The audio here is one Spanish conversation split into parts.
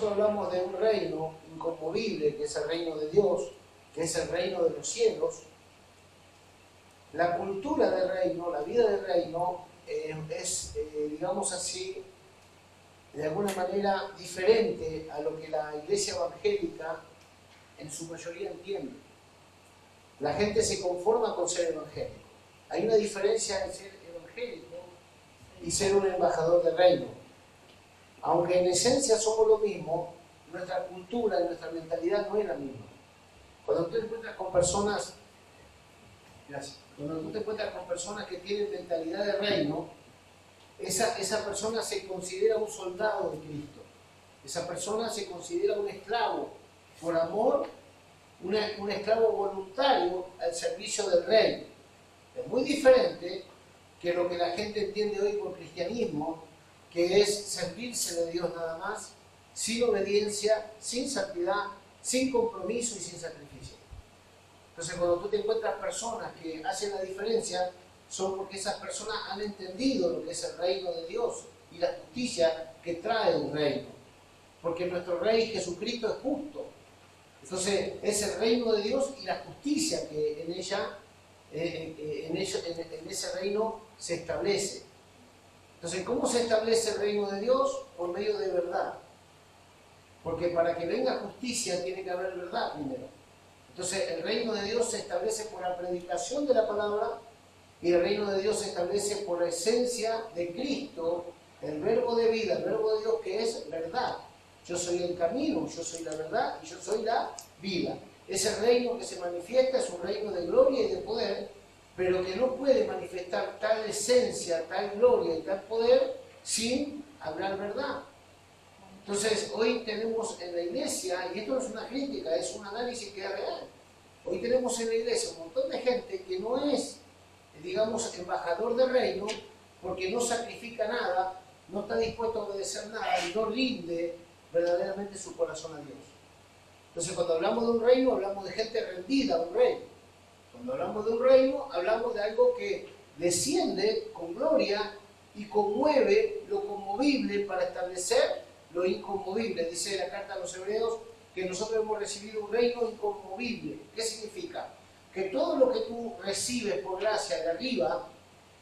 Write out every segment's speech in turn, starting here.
nosotros hablamos de un reino inconmovible, que es el reino de Dios, que es el reino de los cielos, la cultura del reino, la vida del reino, es, digamos así, de alguna manera diferente a lo que la iglesia evangélica en su mayoría entiende. La gente se conforma con ser evangélico. Hay una diferencia en ser evangélico y ser un embajador del reino. Aunque en esencia somos lo mismo, nuestra cultura y nuestra mentalidad no es la misma. Cuando tú te encuentras con personas, que tienen mentalidad de reino, esa persona se considera un soldado de Cristo. Esa persona se considera un esclavo por amor, un esclavo voluntario al servicio del rey. Es muy diferente que lo que la gente entiende hoy por cristianismo, que es servirse de Dios nada más, sin obediencia, sin santidad, sin compromiso y sin sacrificio. Entonces, cuando tú te encuentras personas que hacen la diferencia, son porque esas personas han entendido lo que es el reino de Dios y la justicia que trae un reino. Porque nuestro Rey Jesucristo es justo. Entonces, es el reino de Dios y la justicia que en ese reino se establece. Entonces, ¿cómo se establece el reino de Dios? Por medio de verdad. Porque para que venga justicia tiene que haber verdad primero. Entonces, el reino de Dios se establece por la predicación de la palabra y el reino de Dios se establece por la esencia de Cristo, el verbo de vida, el verbo de Dios que es verdad. Yo soy el camino, yo soy la verdad y yo soy la vida. Ese reino que se manifiesta es un reino de gloria y de poder, pero que no puede manifestar tal esencia, tal gloria y tal poder sin hablar verdad. Entonces, hoy tenemos en la iglesia, y esto no es una crítica, es un análisis que es real. Hoy tenemos en la iglesia un montón de gente que no es, digamos, embajador del reino, porque no sacrifica nada, no está dispuesto a obedecer nada y no rinde verdaderamente su corazón a Dios. Entonces, cuando hablamos de un reino, hablamos de gente rendida a un reino. Cuando hablamos de un reino, hablamos de algo que desciende con gloria y conmueve lo conmovible para establecer lo inconmovible. Dice la carta a los Hebreos que nosotros hemos recibido un reino inconmovible. ¿Qué significa? Que todo lo que tú recibes por gracia de arriba,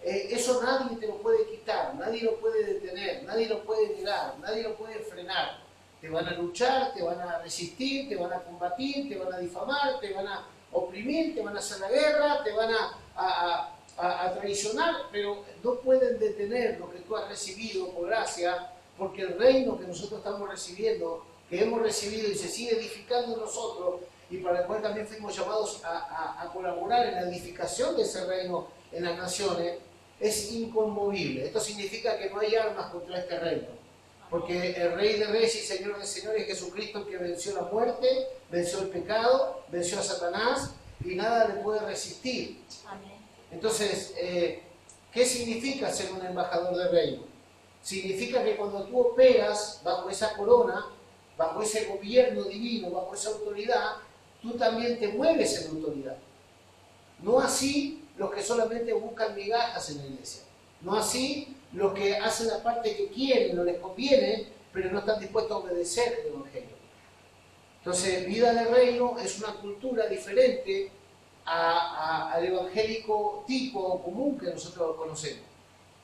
eso nadie te lo puede quitar, nadie lo puede detener, nadie lo puede negar, nadie lo puede frenar. Te van a luchar, te van a resistir, te van a combatir, te van a difamar, te van a oprimir, te van a hacer la guerra, te van a traicionar, pero no pueden detener lo que tú has recibido por gracia, porque el reino que nosotros estamos recibiendo, que hemos recibido y se sigue edificando en nosotros, y para el cual también fuimos llamados a colaborar en la edificación de ese reino en las naciones, es inconmovible. Esto significa que no hay armas contra este reino, porque el Rey de Reyes y Señor de Señores, Jesucristo, que venció la muerte, venció el pecado, venció a Satanás, y nada le puede resistir. Amén. Entonces, ¿qué significa ser un embajador del reino? Significa que cuando tú operas bajo esa corona, bajo ese gobierno divino, bajo esa autoridad, tú también te mueves en autoridad. No así los que solamente buscan migajas en la iglesia. No así los que hacen la parte que quieren, no les conviene, pero no están dispuestos a obedecer el Evangelio. Entonces, vida de reino es una cultura diferente al evangélico tipo o común que nosotros conocemos.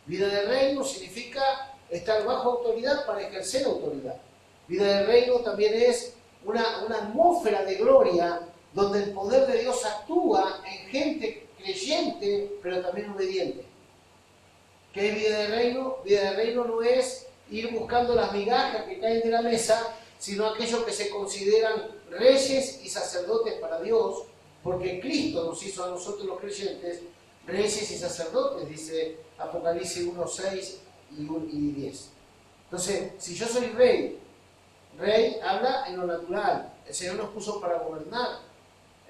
Vida de reino significa estar bajo autoridad para ejercer autoridad. Vida de reino también es una atmósfera de gloria donde el poder de Dios actúa en gente creyente, pero también obediente. ¿Qué es vida de reino? Vida de reino no es ir buscando las migajas que caen de la mesa, sino aquellos que se consideran reyes y sacerdotes para Dios, porque Cristo nos hizo a nosotros los creyentes reyes y sacerdotes, dice Apocalipsis 1, 6 y 10. Entonces, si yo soy rey habla en lo natural. El Señor nos puso para gobernar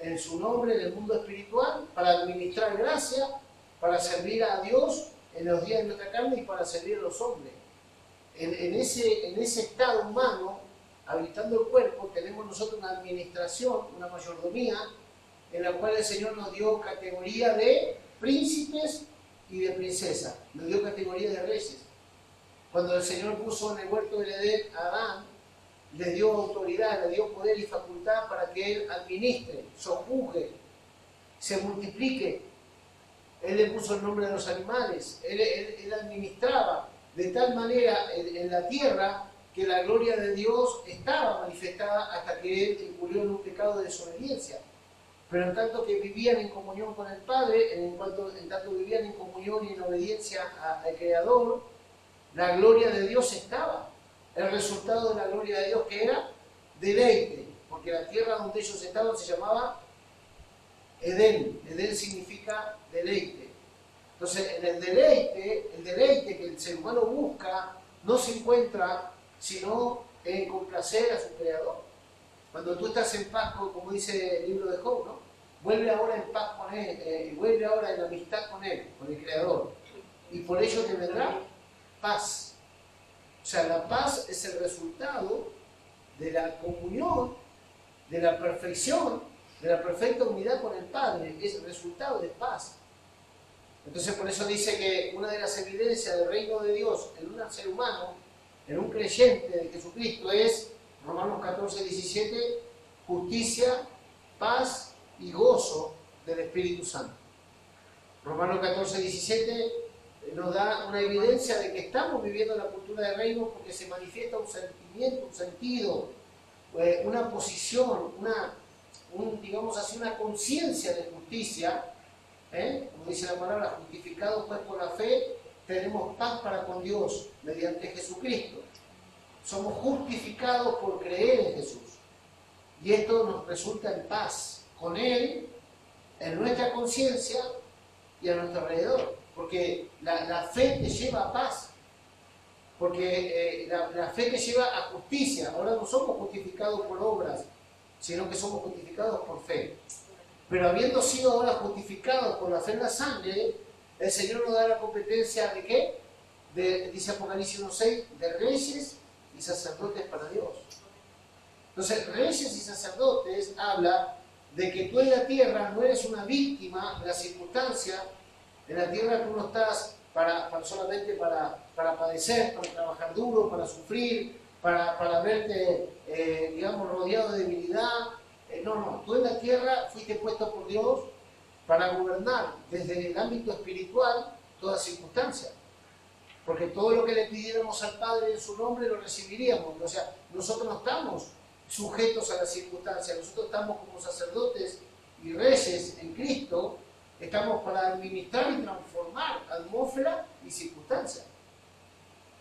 en su nombre en el mundo espiritual, para administrar gracia, para servir a Dios en los días de nuestra carne y para servir a los hombres. En ese estado humano, habitando el cuerpo, tenemos nosotros una administración, una mayordomía, en la cual el Señor nos dio categoría de príncipes y de princesas, nos dio categoría de reyes. Cuando el Señor puso en el huerto del Edén a Adán, le dio autoridad, le dio poder y facultad para que Él administre, sojuzgue, se multiplique. Él le puso el nombre de los animales, Él administraba de tal manera en la tierra que la gloria de Dios estaba manifestada hasta que Él incurrió en un pecado de desobediencia. Pero en tanto que vivían en comunión con el Padre, en tanto vivían en comunión y en obediencia al Creador, la gloria de Dios estaba. El resultado de la gloria de Dios, que era deleite, porque la tierra donde ellos estaban se llamaba Edén. Edén significa deleite. Entonces, en el deleite que el ser humano busca, no se encuentra sino en complacer a su Creador. Cuando tú estás en paz, como dice el libro de Job, ¿no? Vuelve ahora en paz con Él, vuelve ahora en amistad con Él, con el Creador. Y por ello te vendrá paz. O sea, la paz es el resultado de la comunión, de la perfección, de la perfecta unidad con el Padre. Es el resultado de paz. Entonces, por eso dice que una de las evidencias del reino de Dios en un ser humano, en un creyente de Jesucristo, es Romanos 14, 17, justicia, paz y gozo del Espíritu Santo. Romanos 14, 17 nos da una evidencia de que estamos viviendo la cultura del reino porque se manifiesta un sentimiento, un sentido, una posición, digamos así, una conciencia de justicia, como dice la palabra, justificados pues por la fe, tenemos paz para con Dios mediante Jesucristo. Somos justificados por creer en Jesús. Y esto nos resulta en paz con Él, en nuestra conciencia y a nuestro alrededor. Porque la fe te lleva a paz. Porque la fe te lleva a justicia. Ahora no somos justificados por obras, sino que somos justificados por fe. Pero habiendo sido ahora justificados por la fe en la sangre, el Señor nos da la competencia ¿de qué? Dice Apocalipsis 1:6, de reyes y sacerdotes para Dios. Entonces, reyes y sacerdotes habla de que tú en la tierra no eres una víctima de la circunstancia. En la tierra tú no estás solamente para padecer, para trabajar duro, para sufrir, para verte, digamos, rodeado de debilidad. No, tú en la tierra fuiste puesto por Dios para gobernar desde el ámbito espiritual toda circunstancia. Porque todo lo que le pidiéramos al Padre en su nombre lo recibiríamos. O sea, nosotros no estamos sujetos a las circunstancias, nosotros estamos como sacerdotes y reyes en Cristo, estamos para administrar y transformar atmósfera y circunstancias.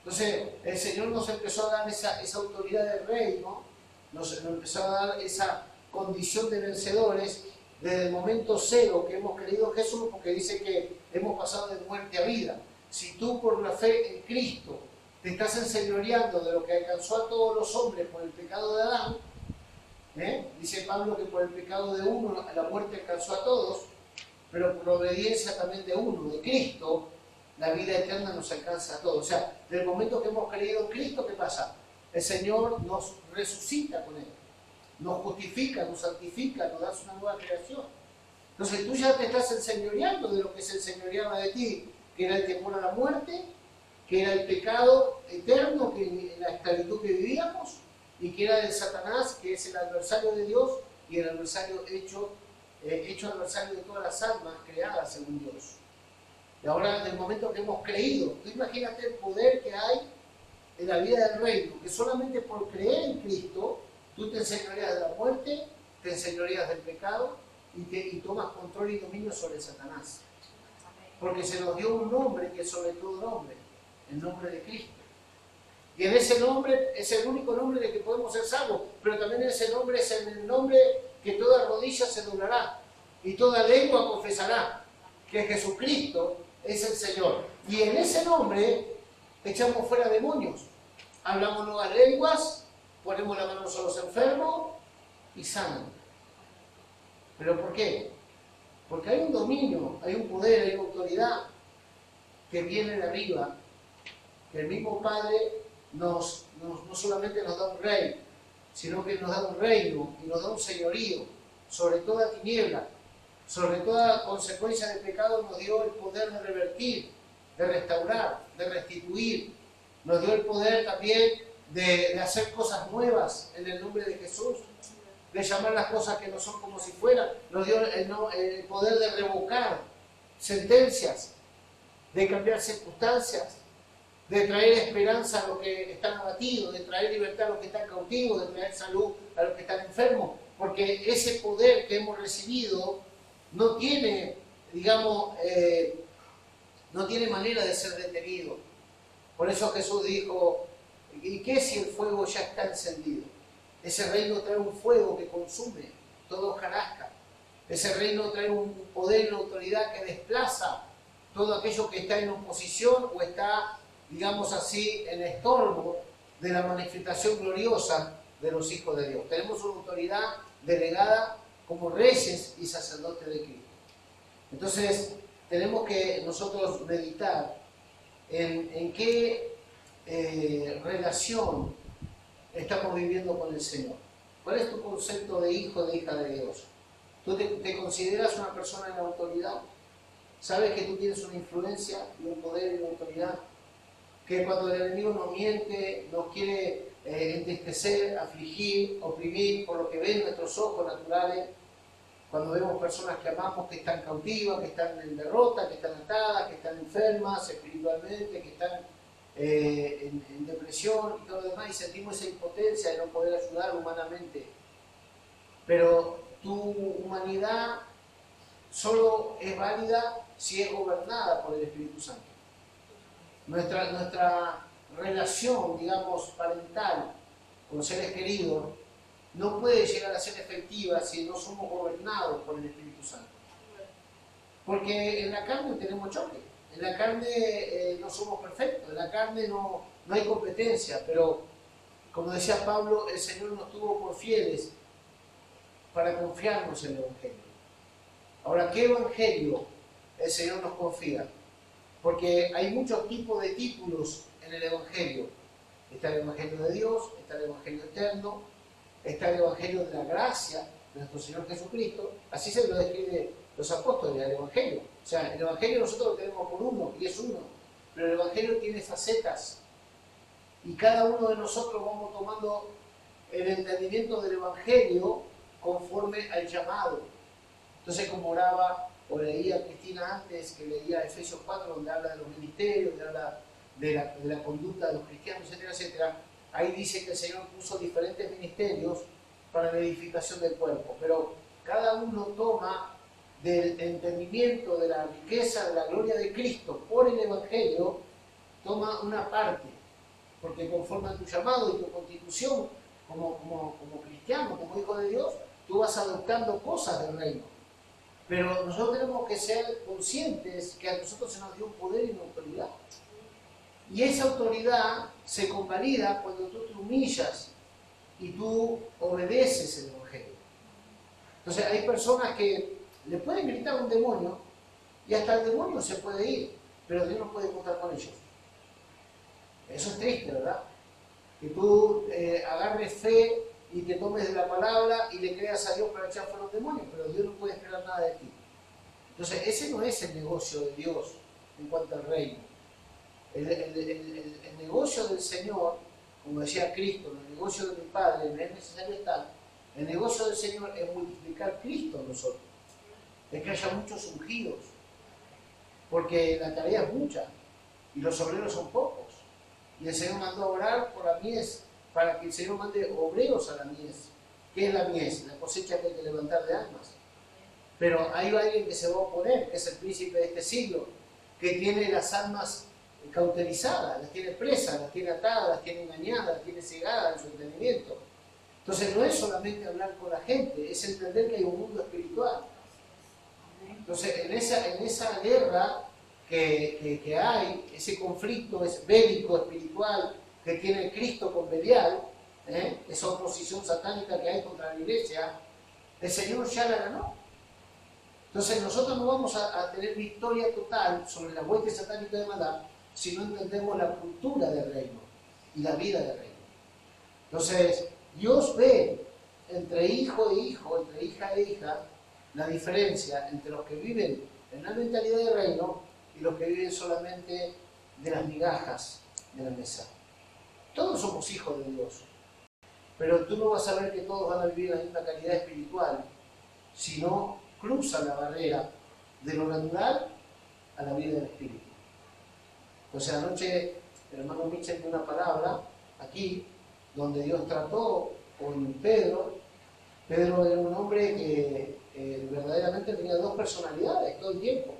Entonces, el Señor nos empezó a dar esa autoridad de rey, ¿no? Nos empezó a dar esa condición de vencedores desde el momento cero que hemos creído en Jesús, porque dice que hemos pasado de muerte a vida. Si tú por la fe en Cristo te estás enseñoreando de lo que alcanzó a todos los hombres por el pecado de Adán, dice Pablo que por el pecado de uno la muerte alcanzó a todos, pero por la obediencia también de uno, de Cristo, la vida eterna nos alcanza a todos. O sea, del momento que hemos creído en Cristo, ¿qué pasa? El Señor nos resucita con Él, nos justifica, nos santifica, nos da una nueva creación. Entonces tú ya te estás enseñoreando de lo que se enseñoreaba de ti, que era el temor a la muerte, que era el pecado eterno, que la esclavitud que vivíamos, y que era del Satanás, que es el adversario de Dios y el adversario hecho adversario de todas las almas creadas según Dios. Y ahora, en el momento que hemos creído, tú imagínate el poder que hay en la vida del reino, que solamente por creer en Cristo, tú te enseñoreas de la muerte, te enseñoreas del pecado y tomas control y dominio sobre Satanás. Porque se nos dio un nombre que es sobre todo nombre, el nombre de Cristo. Y en ese nombre es el único nombre de que podemos ser salvos, pero también ese nombre es el nombre que toda rodilla se doblará y toda lengua confesará que Jesucristo es el Señor. Y en ese nombre echamos fuera demonios, hablamos nuevas lenguas, ponemos la mano a los enfermos y sanan. ¿Pero por qué? Porque hay un dominio, hay un poder, hay una autoridad que viene de arriba, que el mismo Padre no solamente nos da un rey, sino que nos da un reino y nos da un señorío sobre toda tiniebla, sobre toda consecuencia de pecado. Nos dio el poder de revertir, de restaurar, de restituir. Nos dio el poder también de hacer cosas nuevas en el nombre de Jesús, de llamar las cosas que no son como si fueran. Nos dio el poder de revocar sentencias, de cambiar circunstancias, de traer esperanza a los que están abatidos, de traer libertad a los que están cautivos, de traer salud a los que están enfermos, porque ese poder que hemos recibido no tiene, digamos, no tiene manera de ser detenido. Por eso Jesús dijo, ¿y qué si el fuego ya está encendido? Ese reino trae un fuego que consume todo hojarasca. Ese reino trae un poder y una autoridad que desplaza todo aquello que está en oposición o está, digamos así, en estorbo de la manifestación gloriosa de los hijos de Dios. Tenemos una autoridad delegada como reyes y sacerdotes de Cristo. Entonces, tenemos que nosotros meditar en qué relación estamos viviendo con el Señor. ¿Cuál es tu concepto de hijo, de hija de Dios? ¿Tú te consideras una persona en autoridad? ¿Sabes que tú tienes una influencia y un poder y una autoridad? Que cuando el enemigo nos miente, nos quiere entristecer, afligir, oprimir por lo que ven nuestros ojos naturales, cuando vemos personas que amamos que están cautivas, que están en derrota, que están atadas, que están enfermas espiritualmente, que están en depresión y todo lo demás, y sentimos esa impotencia de no poder ayudar humanamente. Pero tu humanidad solo es válida si es gobernada por el Espíritu Santo. Nuestra relación, digamos, parental con seres queridos no puede llegar a ser efectiva si no somos gobernados por el Espíritu Santo. Porque en la carne tenemos choque, en la carne no somos perfectos, en la carne no hay competencia, pero como decía Pablo, el Señor nos tuvo por fieles para confiarnos en el Evangelio. Ahora, ¿qué Evangelio el Señor nos confía? Porque hay muchos tipos de títulos en el Evangelio. Está el Evangelio de Dios, está el Evangelio eterno, está el Evangelio de la gracia de nuestro Señor Jesucristo. Así se lo describe los apóstoles del Evangelio. O sea, el Evangelio nosotros lo tenemos por uno, y es uno. Pero el Evangelio tiene facetas. Y cada uno de nosotros vamos tomando el entendimiento del Evangelio conforme al llamado. Entonces, como oraba o leía Cristina antes, que leía Efesios 4, donde habla de los ministerios, donde habla de la conducta de los cristianos, etcétera, etcétera, ahí dice que el Señor puso diferentes ministerios para la edificación del cuerpo, pero cada uno toma del entendimiento de la riqueza, de la gloria de Cristo por el Evangelio, toma una parte, porque conforme a tu llamado y tu constitución como cristiano, como hijo de Dios, tú vas adoptando cosas del reino. Pero nosotros tenemos que ser conscientes que a nosotros se nos dio un poder y una autoridad. Y esa autoridad se convalida cuando tú te humillas y tú obedeces el Evangelio. Entonces hay personas que le pueden gritar a un demonio y hasta el demonio se puede ir, pero Dios no puede contar con ellos. Eso es triste, ¿verdad? Que tú agarres fe y te tomes de la palabra y le creas a Dios para echar fuera los demonios, pero Dios no puede esperar nada de ti. Entonces ese no es el negocio de Dios en cuanto al reino. El negocio del Señor, como decía Cristo, el negocio de mi Padre, no es necesario estar. El negocio del Señor es multiplicar Cristo en nosotros, es que haya muchos ungidos, porque la tarea es mucha y los obreros son pocos. Y el Señor mandó a orar por la mies, para que el Señor mande obreros a la mies. ¿Qué es la mies? La cosecha que hay que levantar de almas. Pero hay alguien que se va a oponer, que es el príncipe de este siglo, que tiene las almas cauterizadas, las tiene presas, las tiene atadas, las tiene engañadas, las tiene cegadas en su entendimiento. Entonces no es solamente hablar con la gente, es entender que hay un mundo espiritual. Entonces en esa guerra que hay, ese conflicto es bélico, espiritual, que tiene Cristo con Belial, esa oposición satánica que hay contra la iglesia, el Señor ya la ganó. Entonces nosotros no vamos a tener victoria total sobre la hueste satánica de maldad si no entendemos la cultura del reino y la vida del reino. Entonces Dios ve entre hijo e hijo, entre hija e hija, la diferencia entre los que viven en la mentalidad del reino y los que viven solamente de las migajas de la mesa. Todos somos hijos de Dios. Pero tú no vas a ver que todos van a vivir la misma calidad espiritual si no cruzan la barrera de lo natural a la vida del espíritu. Entonces anoche el hermano Mitchell dio una palabra aquí donde Dios trató con Pedro. Pedro era un hombre que verdaderamente tenía dos personalidades todo el tiempo.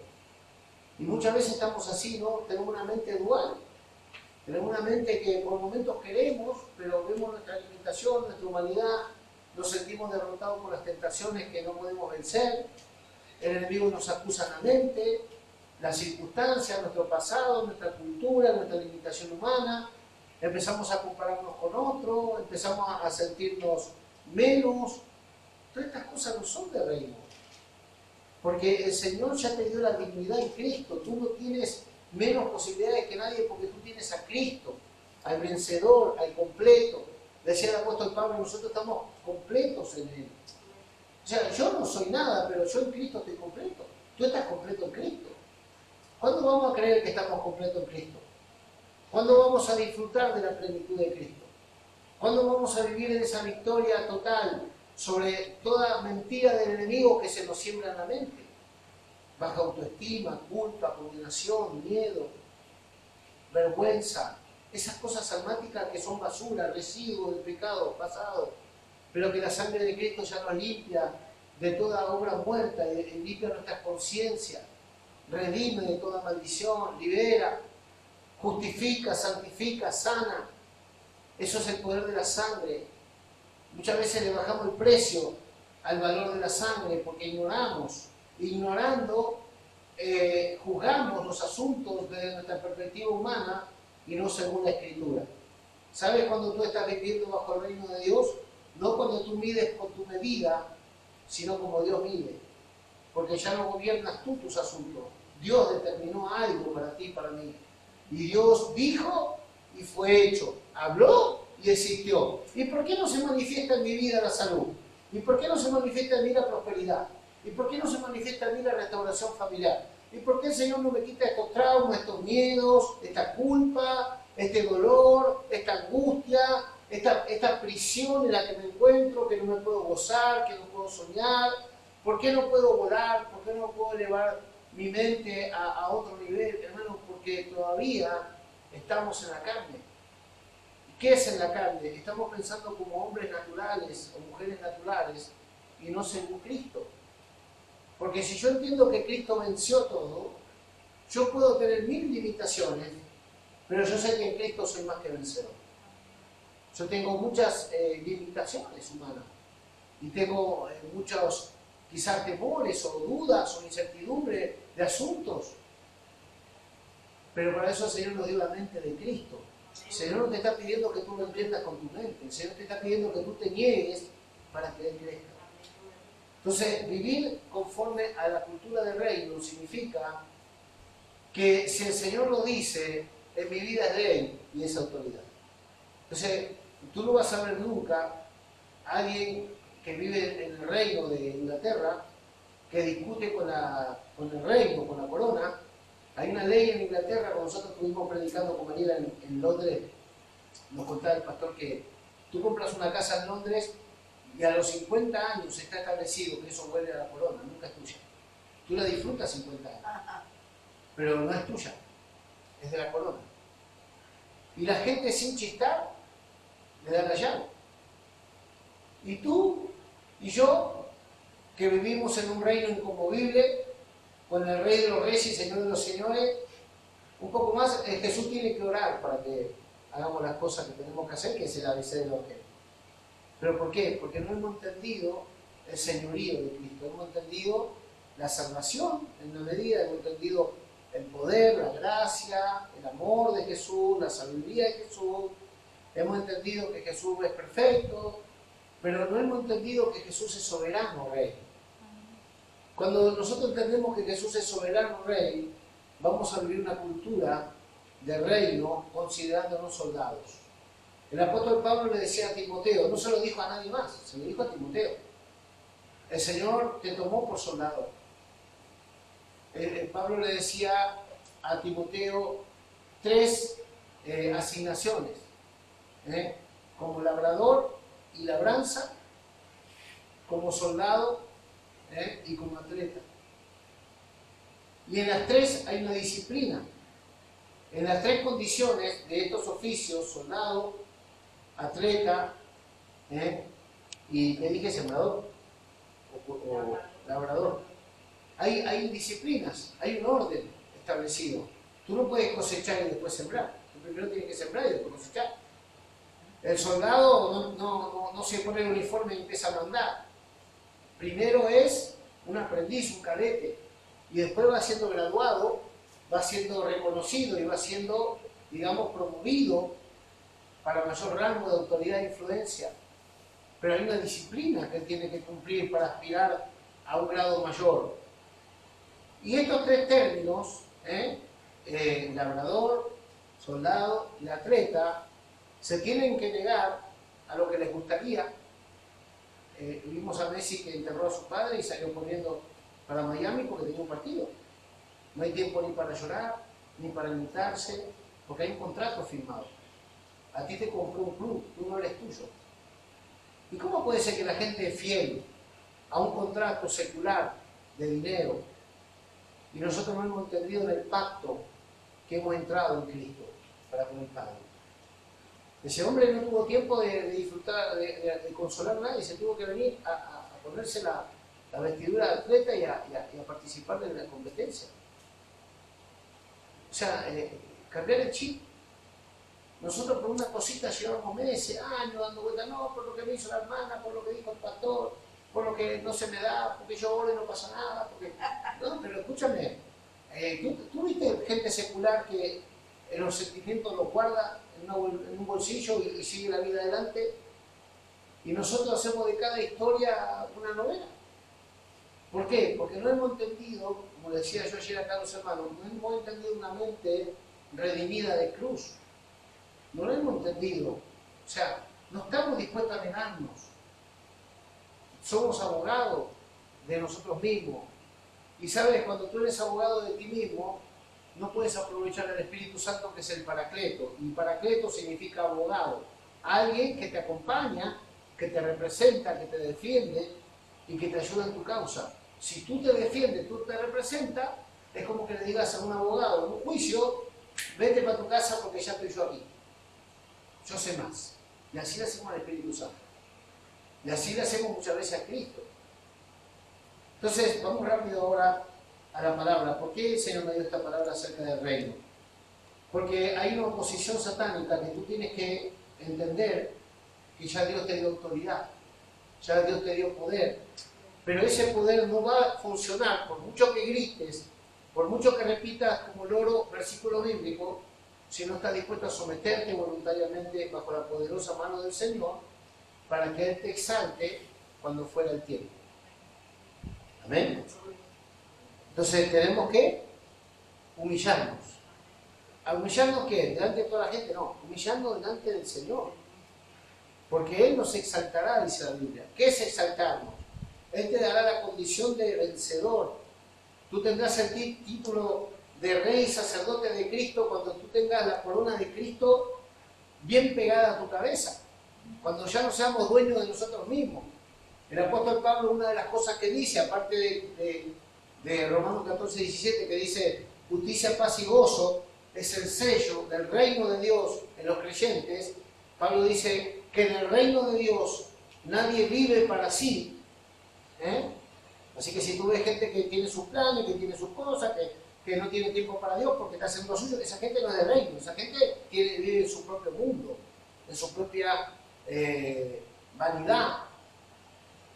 Y muchas veces estamos así, ¿no? Tenemos una mente dual. Tenemos una mente que por momentos queremos, pero vemos nuestra limitación, nuestra humanidad, nos sentimos derrotados por las tentaciones que no podemos vencer, el enemigo nos acusa en la mente, las circunstancias, nuestro pasado, nuestra cultura, nuestra limitación humana, empezamos a compararnos con otros, empezamos a sentirnos menos. Todas estas cosas no son de reino, porque el Señor ya te dio la dignidad en Cristo, tú no tienes menos posibilidades que nadie porque tú tienes a Cristo, al vencedor, al completo. Decía el apóstol Pablo, nosotros estamos completos en Él. O sea, yo no soy nada, pero yo en Cristo estoy completo. Tú estás completo en Cristo. ¿Cuándo vamos a creer que estamos completos en Cristo? ¿Cuándo vamos a disfrutar de la plenitud de Cristo? ¿Cuándo vamos a vivir en esa victoria total sobre toda mentira del enemigo que se nos siembra en la mente? Baja autoestima, culpa, condenación, miedo, vergüenza, esas cosas almáticas que son basura, residuos del pecado pasado, pero que la sangre de Cristo ya nos limpia de toda obra muerta, limpia nuestras conciencias, redime de toda maldición, libera, justifica, santifica, sana. Eso es el poder de la sangre. Muchas veces le bajamos el precio al valor de la sangre porque ignoramos. Ignorando, juzgamos los asuntos desde nuestra perspectiva humana y no según la Escritura. ¿Sabes cuando tú estás viviendo bajo el reino de Dios? No cuando tú mides con tu medida, sino como Dios mide. Porque ya no gobiernas tú tus asuntos. Dios determinó algo para ti y para mí. Y Dios dijo y fue hecho. Habló y existió. ¿Y por qué no se manifiesta en mi vida la salud? ¿Y por qué no se manifiesta en mí la prosperidad? ¿Y por qué no se manifiesta en mí la restauración familiar? ¿Y por qué el Señor no me quita estos traumas, estos miedos, esta culpa, este dolor, esta angustia, esta prisión en la que me encuentro, que no me puedo gozar, que no puedo soñar? ¿Por qué no puedo volar? ¿Por qué no puedo elevar mi mente a otro nivel? Hermanos, porque todavía estamos en la carne. ¿Qué es en la carne? Estamos pensando como hombres naturales o mujeres naturales y no según Cristo. Porque si yo entiendo que Cristo venció todo, yo puedo tener 1000 limitaciones, pero yo sé que en Cristo soy más que vencedor. Yo tengo muchas limitaciones humanas y tengo muchos quizás temores o dudas o incertidumbre de asuntos. Pero para eso el Señor nos dio la mente de Cristo. El Señor no te está pidiendo que tú lo entiendas con tu mente. El Señor te está pidiendo que tú te niegues para que Él crezca. Entonces, vivir conforme a la cultura del reino significa que si el Señor lo dice, en mi vida es de Él y es autoridad. Entonces, tú no vas a ver nunca a alguien que vive en el reino de Inglaterra que discute con el reino, con la corona. Hay una ley en Inglaterra, cuando nosotros estuvimos predicando con Mariela en Londres, nos contaba el pastor que tú compras una casa en Londres y a los 50 años está establecido que eso vuelve a la corona, nunca es tuya. Tú la disfrutas 50 años, pero no es tuya, es de la corona. Y la gente sin chistar le da la llave. Y tú y yo, que vivimos en un reino inconmovible, con el Rey de los Reyes y Señor de los Señores, un poco más, Jesús tiene que orar para que hagamos las cosas que tenemos que hacer, que es el ABC del Evangelio. ¿Pero por qué? Porque no hemos entendido el señorío de Cristo, hemos entendido la salvación en una medida, hemos entendido el poder, la gracia, el amor de Jesús, la sabiduría de Jesús, hemos entendido que Jesús es perfecto, pero no hemos entendido que Jesús es soberano Rey. Cuando nosotros entendemos que Jesús es soberano Rey, vamos a vivir una cultura de reino considerándonos soldados. El apóstol Pablo le decía a Timoteo, no se lo dijo a nadie más, se lo dijo a Timoteo. El Señor te tomó por soldado. Pablo le decía a Timoteo 3 asignaciones. como labrador y labranza, como soldado y como atleta. Y en las tres hay una disciplina. En las tres condiciones de estos oficios, soldado, atleta, y ¿qué dije? Sembrador o labrador. Hay disciplinas, hay un orden establecido. Tú no puedes cosechar y después sembrar. Tú primero tienes que sembrar y después cosechar. El soldado no se pone el uniforme y empieza a mandar. Primero es un aprendiz, un cadete, y después va siendo graduado, va siendo reconocido y va siendo, digamos, promovido para mayor rango de autoridad e influencia. Pero hay una disciplina que él tiene que cumplir para aspirar a un grado mayor. Y estos tres términos, labrador, soldado y atleta, se tienen que negar a lo que les gustaría. Vimos a Messi que enterró a su padre y salió corriendo para Miami porque tenía un partido. No hay tiempo ni para llorar, ni para limitarse, porque hay un contrato firmado. A ti te compró un club, tú no eres tuyo. ¿Y cómo puede ser que la gente es fiel a un contrato secular de dinero y nosotros no hemos entendido en el pacto que hemos entrado en Cristo para con el Padre? Ese hombre no tuvo tiempo de disfrutar, de consolar a nadie, se tuvo que venir a ponerse la vestidura de atleta y a participar de la competencia. O sea, cambiar el chip. Nosotros por una cosita llevamos meses, años dando vueltas, no, por lo que me hizo la hermana, por lo que dijo el pastor, por lo que no se me da, porque yo oro y no pasa nada, porque... No, pero escúchame, ¿tú viste gente secular que los sentimientos los guarda en un bolsillo y sigue la vida adelante? Y nosotros hacemos de cada historia una novela. ¿Por qué? Porque no hemos entendido, como le decía yo ayer acá a los hermanos, no hemos entendido una mente redimida de cruz. No lo hemos entendido. O sea, no estamos dispuestos a negarnos. Somos abogados de nosotros mismos. Y sabes, cuando tú eres abogado de ti mismo, no puedes aprovechar el Espíritu Santo, que es el Paracleto. Y Paracleto significa abogado. Alguien que te acompaña, que te representa, que te defiende y que te ayuda en tu causa. Si tú te defiendes, tú te representas, es como que le digas a un abogado en un juicio, vete para tu casa porque ya estoy yo aquí. Yo sé más. Y así le hacemos al Espíritu Santo. Y así le hacemos muchas veces a Cristo. Entonces, vamos rápido ahora a la palabra. ¿Por qué el Señor me dio esta palabra acerca del reino? Porque hay una oposición satánica que tú tienes que entender que ya Dios te dio autoridad, ya Dios te dio poder. Pero ese poder no va a funcionar por mucho que grites, por mucho que repitas como loro versículo bíblico, si no estás dispuesto a someterte voluntariamente bajo la poderosa mano del Señor, para que Él te exalte cuando fuera el tiempo. Amén. Entonces tenemos que humillarnos. ¿A humillarnos qué? ¿Delante de toda la gente? No, humillarnos delante del Señor. Porque Él nos exaltará, dice la Biblia. ¿Qué es exaltarnos? Él te dará la condición de vencedor. Tú tendrás el título de rey y sacerdote de Cristo cuando tú tengas la corona de Cristo bien pegada a tu cabeza. Cuando ya no seamos dueños de nosotros mismos. El apóstol Pablo, una de las cosas que dice, aparte de Romanos 14, 17, que dice justicia, paz y gozo, es el sello del reino de Dios en los creyentes. Pablo dice que en el reino de Dios nadie vive para sí. Así que si tú ves gente que tiene sus planes, que tiene sus cosas, que no tiene tiempo para Dios porque está haciendo lo suyo, esa gente no es de reino, esa gente vive en su propio mundo, en su propia vanidad,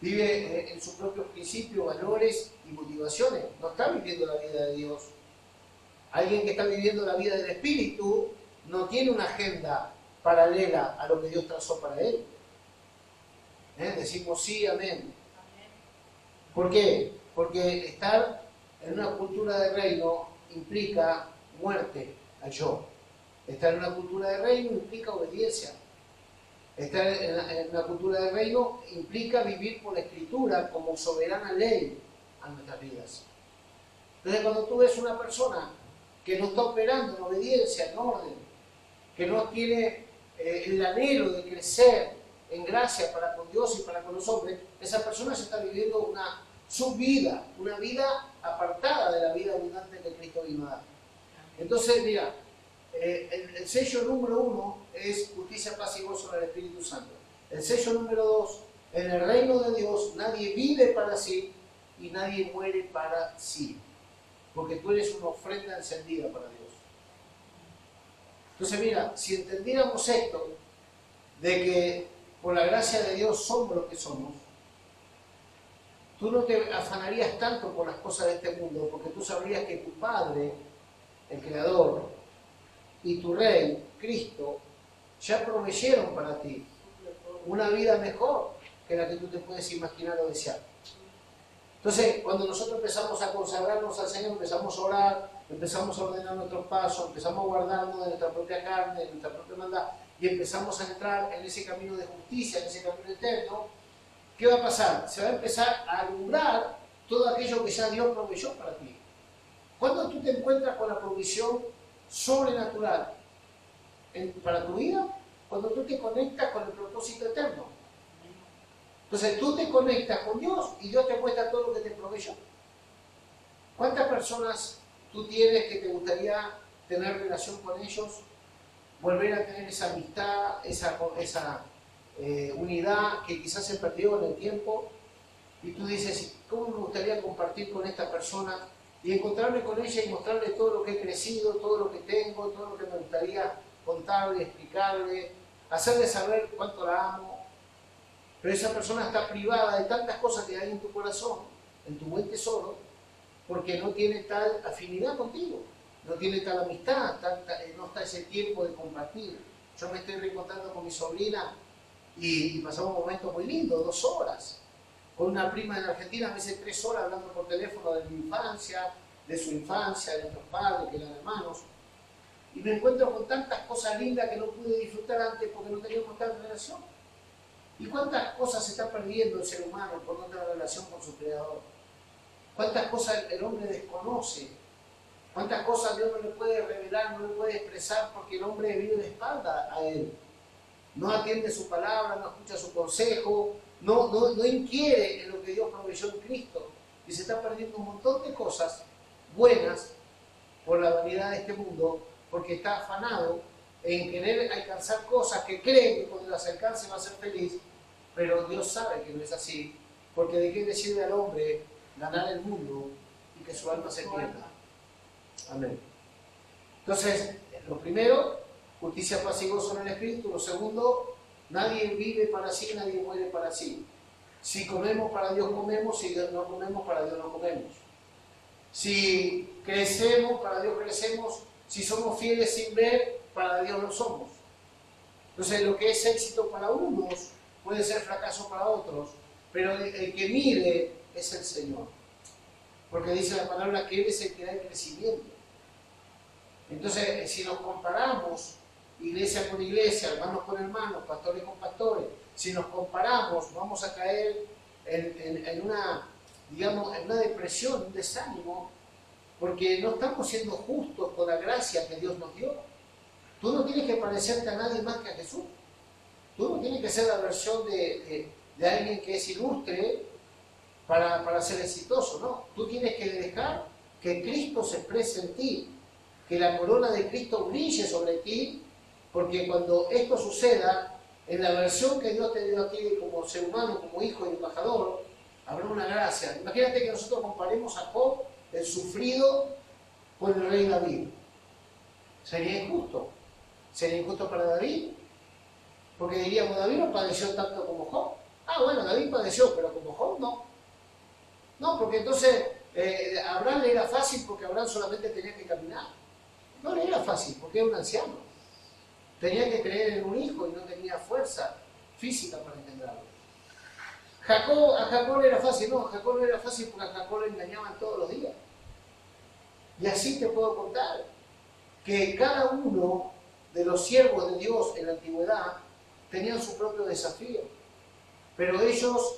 vive en sus propios principios, valores y motivaciones, no está viviendo la vida de Dios. Alguien que está viviendo la vida del Espíritu no tiene una agenda paralela a lo que Dios trazó para él. Decimos sí, amén. ¿Por qué? Porque estar en una cultura de reino implica muerte al yo. Estar en una cultura de reino implica obediencia. Estar en una cultura de reino implica vivir por la Escritura como soberana ley a nuestras vidas. Entonces, cuando tú ves una persona que no está operando en obediencia, en orden, que no tiene el anhelo de crecer en gracia para con Dios y para con los hombres, esa persona se está viviendo una subvida, una vida apartada de la vida abundante que Cristo vino a dar. Entonces, mira, el sello número 1 es justicia, paz y gozo en el Espíritu Santo. El sello número 2, en el reino de Dios nadie vive para sí y nadie muere para sí, porque tú eres una ofrenda encendida para Dios. Entonces mira, si entendiéramos esto, de que por la gracia de Dios somos lo que somos, tú no te afanarías tanto por las cosas de este mundo, porque tú sabrías que tu Padre, el Creador, y tu Rey, Cristo, ya proveyeron para ti una vida mejor que la que tú te puedes imaginar o desear. Entonces, cuando nosotros empezamos a consagrarnos al Señor, empezamos a orar, empezamos a ordenar nuestros pasos, empezamos a guardarnos de nuestra propia carne, de nuestra propia maldad, y empezamos a entrar en ese camino de justicia, en ese camino eterno, ¿qué va a pasar? Se va a empezar a alumbrar todo aquello que ya Dios proveyó para ti. Cuando tú te encuentras con la provisión sobrenatural para tu vida, cuando tú te conectas con el propósito eterno. Entonces tú te conectas con Dios y Dios te muestra todo lo que te proveyó. ¿Cuántas personas tú tienes que te gustaría tener relación con ellos? Volver a tener esa amistad, esa unidad que quizás se perdió en el tiempo. Y tú dices, ¿cómo me gustaría compartir con esta persona? Y encontrarme con ella y mostrarle todo lo que he crecido, todo lo que tengo, todo lo que me gustaría contarle, explicarle, hacerle saber cuánto la amo. Pero esa persona está privada de tantas cosas que hay en tu corazón, en tu buen tesoro, porque no tiene tal afinidad contigo, no tiene tal amistad, no está ese tiempo de compartir. Yo me estoy reencontrando con mi sobrina y pasamos momentos muy lindos, 2 horas. Con una prima en Argentina, a veces 3 horas hablando por teléfono de mi infancia, de su infancia, de nuestros padres, que eran hermanos. Y me encuentro con tantas cosas lindas que no pude disfrutar antes porque no teníamos tal relación. ¿Y cuántas cosas se está perdiendo el ser humano por no tener relación con su Creador? ¿Cuántas cosas el hombre desconoce? ¿Cuántas cosas Dios no le puede revelar, no le puede expresar porque el hombre vive de espalda a Él? No atiende su palabra, no escucha su consejo, no inquiere en lo que Dios proveyó en Cristo. Y se está perdiendo un montón de cosas buenas por la vanidad de este mundo, porque está afanado en querer alcanzar cosas que cree que cuando las alcance va a ser feliz, pero Dios sabe que no es así, porque de qué le sirve al hombre ganar el mundo y que su alma se pierda. Amén. Entonces, lo primero, justicia, paz y gozo en el Espíritu. Lo segundo, nadie vive para sí, nadie muere para sí. Si comemos, para Dios comemos; si no comemos, para Dios no comemos. Si crecemos, para Dios crecemos; si somos fieles sin ver, para Dios lo somos. Entonces, lo que es éxito para unos puede ser fracaso para otros, pero el que mide es el Señor, porque dice la palabra que Él es el que da el crecimiento. Entonces, si nos comparamos iglesia con iglesia, hermanos con hermanos, pastores con pastores, si nos comparamos, vamos a caer en una, digamos, en una depresión, un desánimo, porque no estamos siendo justos con la gracia que Dios nos dio. Tú no tienes que parecerte a nadie más que a Jesús. Tú no tienes que ser la versión de alguien que es ilustre para ser exitoso, no. Tú tienes que dejar que Cristo se exprese en ti, que la corona de Cristo brille sobre ti, porque cuando esto suceda, en la versión que Dios te dio a ti como ser humano, como hijo y embajador, habrá una gracia. Imagínate que nosotros comparemos a Job, el sufrido, con el rey David. Sería injusto. Sería injusto para David, porque diríamos, David no padeció tanto como Job. Ah, bueno, David padeció, pero como Job no. No, porque entonces a Abraham le era fácil porque Abraham solamente tenía que caminar. No le era fácil porque era un anciano. Tenía que creer en un hijo y no tenía fuerza física para entenderlo. A Jacob le era fácil, no, a Jacob no era fácil porque a Jacob le engañaban todos los días. Y así te puedo contar que cada uno de los siervos de Dios en la antigüedad tenían su propio desafío, pero ellos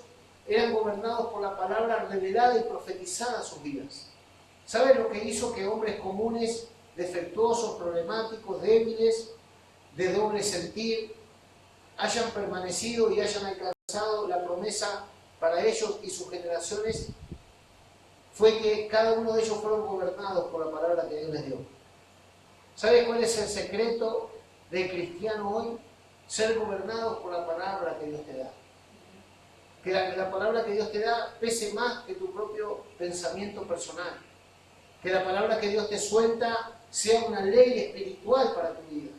eran gobernados por la palabra revelada y profetizada a sus vidas. ¿Sabes lo que hizo que hombres comunes, defectuosos, problemáticos, débiles, de doble sentir hayan permanecido y hayan alcanzado la promesa para ellos y sus generaciones, fue que cada uno de ellos fueron gobernados por la palabra que Dios les dio. ¿Sabes cuál es el secreto del cristiano hoy? Ser gobernados por la palabra que Dios te da. Que la palabra que Dios te da pese más que tu propio pensamiento personal. Que la palabra que Dios te suelta sea una ley espiritual para tu vida.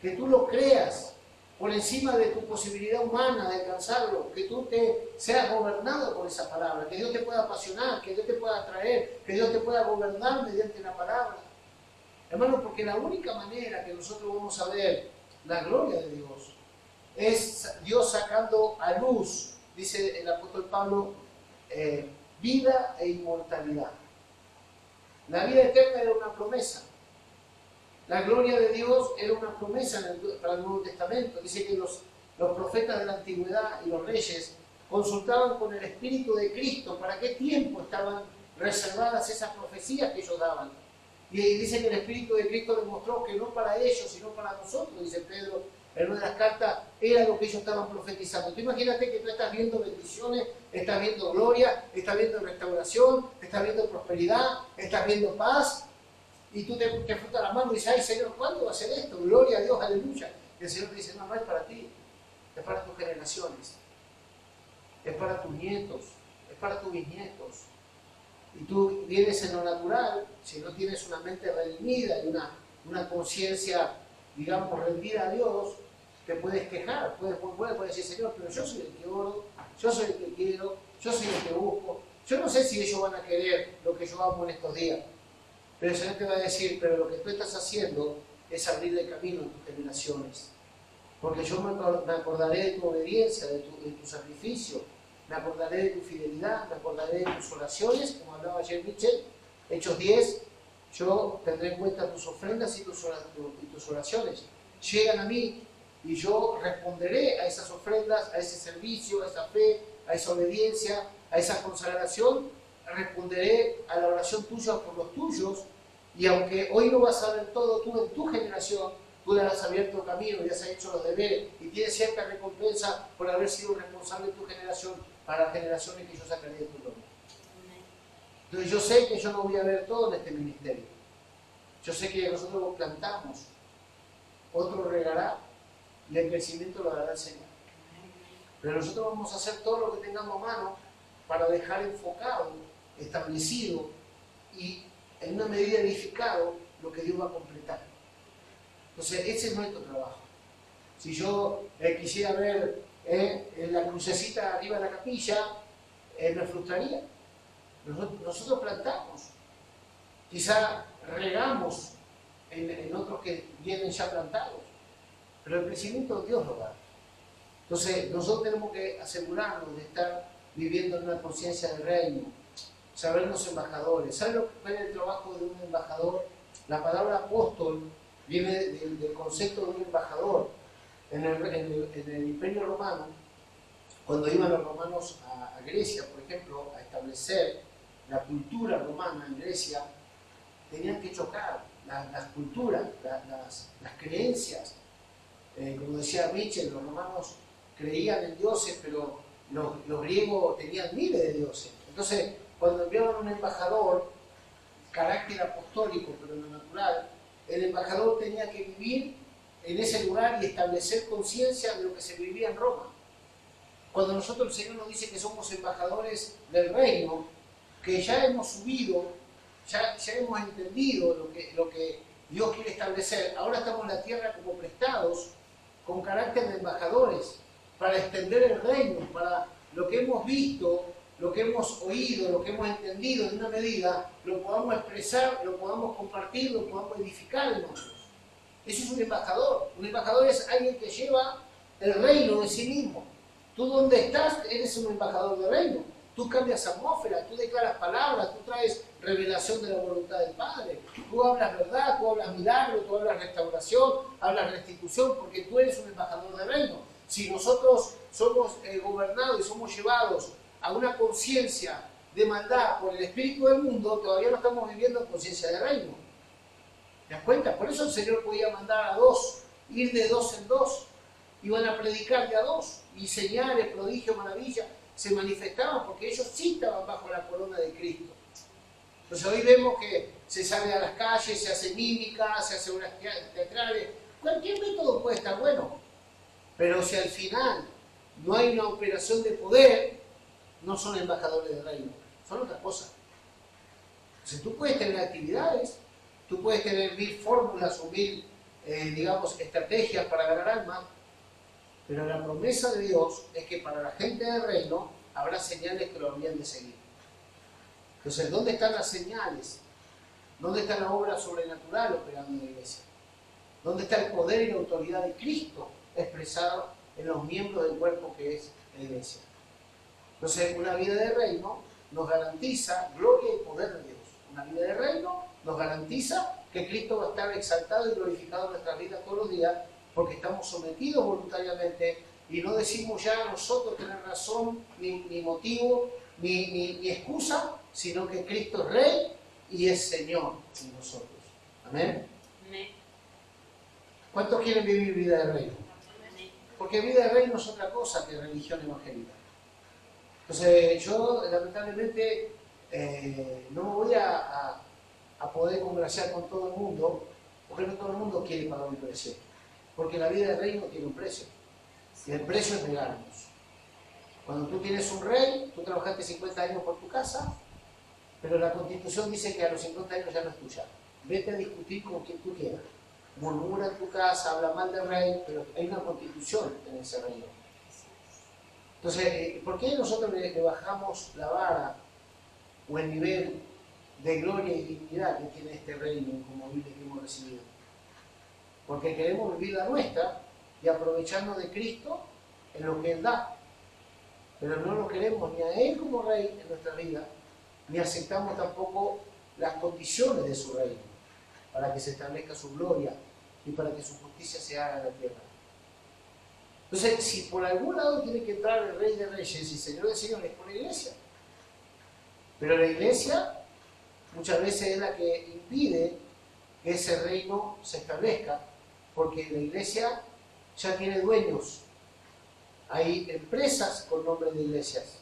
Que tú lo creas por encima de tu posibilidad humana de alcanzarlo. Que tú te seas gobernado por esa palabra. Que Dios te pueda apasionar, que Dios te pueda atraer, que Dios te pueda gobernar mediante la palabra. Hermano, porque la única manera que nosotros vamos a ver la gloria de Dios es Dios sacando a luz, dice el apóstol Pablo, vida e inmortalidad. La vida eterna era una promesa. La gloria de Dios era una promesa para el Nuevo Testamento. Dice que los profetas de la antigüedad y los reyes consultaban con el Espíritu de Cristo para qué tiempo estaban reservadas esas profecías que ellos daban. Y dice que el Espíritu de Cristo demostró que no para ellos, sino para nosotros, dice Pedro en una de las cartas, era lo que ellos estaban profetizando. Tú imagínate que tú estás viendo bendiciones, estás viendo gloria, estás viendo restauración, estás viendo prosperidad, estás viendo paz, y tú te frotas la mano y dices, ay Señor, ¿cuándo va a ser esto? Gloria a Dios, aleluya. Y el Señor te dice, no, no es para ti, es para tus generaciones, es para tus nietos, es para tus bisnietos. Y tú vienes en lo natural, si no tienes una mente redimida y una conciencia, digamos, rendida a Dios, te puedes quejar, puedes decir, Señor, pero yo soy el que oro, yo soy el que quiero, yo soy el que busco. Yo no sé si ellos van a querer lo que yo amo en estos días, pero el Señor te va a decir, pero lo que tú estás haciendo es abrirle camino en tus generaciones. Porque yo me acordaré de tu obediencia, de tu sacrificio, me acordaré de tu fidelidad, me acordaré de tus oraciones, como hablaba ayer Michel, Hechos 10, yo tendré en cuenta tus ofrendas y tus oraciones. Llegan a mí y yo responderé a esas ofrendas, a ese servicio, a esa fe, a esa obediencia, a esa consagración, responderé a la oración tuya por los tuyos, y aunque hoy no vas a ver todo tú en tu generación, tú le has abierto camino, ya has hecho los deberes y tienes cierta recompensa por haber sido responsable en tu generación para las generaciones que yo sacaré de tu nombre. Entonces yo sé que yo no voy a ver todo en este ministerio. Yo sé que nosotros lo plantamos, otro regará y el crecimiento lo dará el Señor. Pero nosotros vamos a hacer todo lo que tengamos a mano para dejar enfocado, establecido y en una medida edificado lo que Dios va a completar. Entonces ese es nuestro trabajo. Si yo quisiera ver la crucecita arriba de la capilla, me frustraría. Nosotros plantamos, quizá regamos en otros que vienen ya plantados, pero el crecimiento Dios lo da. Entonces nosotros tenemos que asegurarnos de estar viviendo en una conciencia del reino, sabernos embajadores. ¿Saben lo que es el trabajo de un embajador? La palabra apóstol viene del concepto de un embajador. En el Imperio Romano, cuando iban los romanos a Grecia, por ejemplo, a establecer la cultura romana en Grecia, tenían que chocar las culturas, las creencias. Como decía Mitchell, los romanos creían en dioses, pero los griegos tenían miles de dioses. Entonces, cuando enviaban un embajador, carácter apostólico, pero en lo natural, el embajador tenía que vivir en ese lugar y establecer conciencia de lo que se vivía en Roma. Cuando nosotros el Señor nos dice que somos embajadores del reino, que ya hemos subido, ya hemos entendido lo que Dios quiere establecer, ahora estamos en la tierra como prestados, con carácter de embajadores, para extender el reino, para lo que hemos visto, lo que hemos oído, lo que hemos entendido en una medida, lo podamos expresar, lo podamos compartir, lo podamos edificar en otros. Eso es un embajador. Un embajador es alguien que lleva el reino de sí mismo. Tú donde estás, eres un embajador del reino. Tú cambias atmósfera, tú declaras palabras, tú traes revelación de la voluntad del Padre. Tú hablas verdad, tú hablas milagro, tú hablas restauración, hablas restitución, porque tú eres un embajador del reino. Si nosotros somos gobernados y somos llevados a una conciencia de maldad por el espíritu del mundo, todavía no estamos viviendo en conciencia de reino. ¿Te das cuenta? Por eso el Señor podía mandar a 2 ir de dos en dos, iban a predicar de a dos, y señales, prodigios, maravillas se manifestaban porque ellos sí estaban bajo la corona de Cristo. Entonces hoy vemos que se sale a las calles, se hace mímica, se hace unas teatrales, cualquier método puede estar bueno, pero si al final no hay una operación de poder, no son embajadores del reino, son otras cosas. Entonces tú puedes tener actividades, tú puedes tener 1000 fórmulas o 1000, digamos, estrategias para ganar almas, pero la promesa de Dios es que para la gente del reino habrá señales que lo habrían de seguir. Entonces, ¿dónde están las señales? ¿Dónde está la obra sobrenatural operando en la iglesia? ¿Dónde está el poder y la autoridad de Cristo expresado en los miembros del cuerpo que es la iglesia? Entonces, una vida de reino nos garantiza gloria y poder de Dios. Una vida de reino nos garantiza que Cristo va a estar exaltado y glorificado en nuestras vidas todos los días, porque estamos sometidos voluntariamente y no decimos ya nosotros tener razón, ni motivo, ni excusa, sino que Cristo es Rey y es Señor en nosotros. Amén. Amén. ¿Cuántos quieren vivir vida de reino? Amén. Porque vida de reino es otra cosa que religión evangélica. Entonces yo lamentablemente no me voy a poder congraciar con todo el mundo, porque no todo el mundo quiere pagar un precio. Porque la vida de reino tiene un precio. Y el precio es negarnos. Cuando tú tienes un rey, tú trabajaste 50 años por tu casa, pero la Constitución dice que a los 50 años ya no es tuya. Vete a discutir con quien tú quieras. Murmura en tu casa, habla mal del rey, pero hay una Constitución en ese reino. Entonces, ¿por qué nosotros le bajamos la vara o el nivel de gloria y dignidad que tiene este reino inconmovible que hemos recibido? Porque queremos vivir la nuestra y aprovecharnos de Cristo en lo que Él da. Pero no lo queremos ni a Él como Rey en nuestra vida, ni aceptamos tampoco las condiciones de su reino, para que se establezca su gloria y para que su justicia se haga en la tierra. Entonces, si por algún lado tiene que entrar el Rey de Reyes y Señor de Señores, es por la iglesia. Pero la iglesia muchas veces es la que impide que ese reino se establezca, porque la iglesia ya tiene dueños. Hay empresas con nombre de iglesias.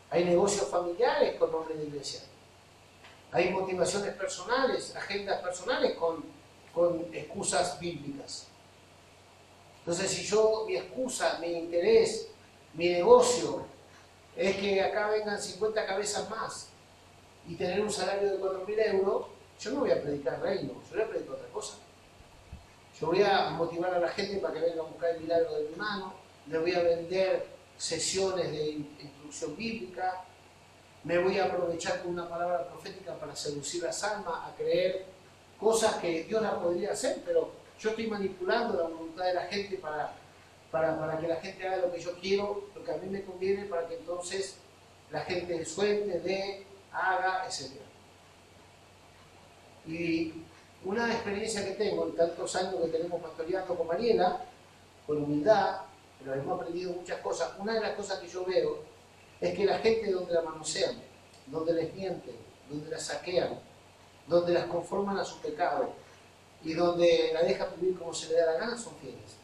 Hay negocios familiares con nombre de iglesia. Hay motivaciones personales, agendas personales con excusas bíblicas. Entonces, si yo, mi excusa, mi interés, mi negocio, es que acá vengan 50 cabezas más y tener un salario de 4.000 euros, yo no voy a predicar reino, yo voy a predicar otra cosa. Yo voy a motivar a la gente para que venga a buscar el milagro de mi mano, le voy a vender sesiones de instrucción bíblica, me voy a aprovechar con una palabra profética para seducir las almas a creer cosas que Dios las podría hacer, pero yo estoy manipulando la voluntad de la gente para que la gente haga lo que yo quiero, lo que a mí me conviene, para que entonces la gente suelte, dé, haga, etc. Y una experiencia que tengo en tantos años que tenemos pastoreando con Mariela, con humildad, pero hemos aprendido muchas cosas. Una de las cosas que yo veo es que la gente donde la manosean, donde les mienten, donde la saquean, donde las conforman a su pecado y donde la dejan vivir como se le da la gana, son fieles.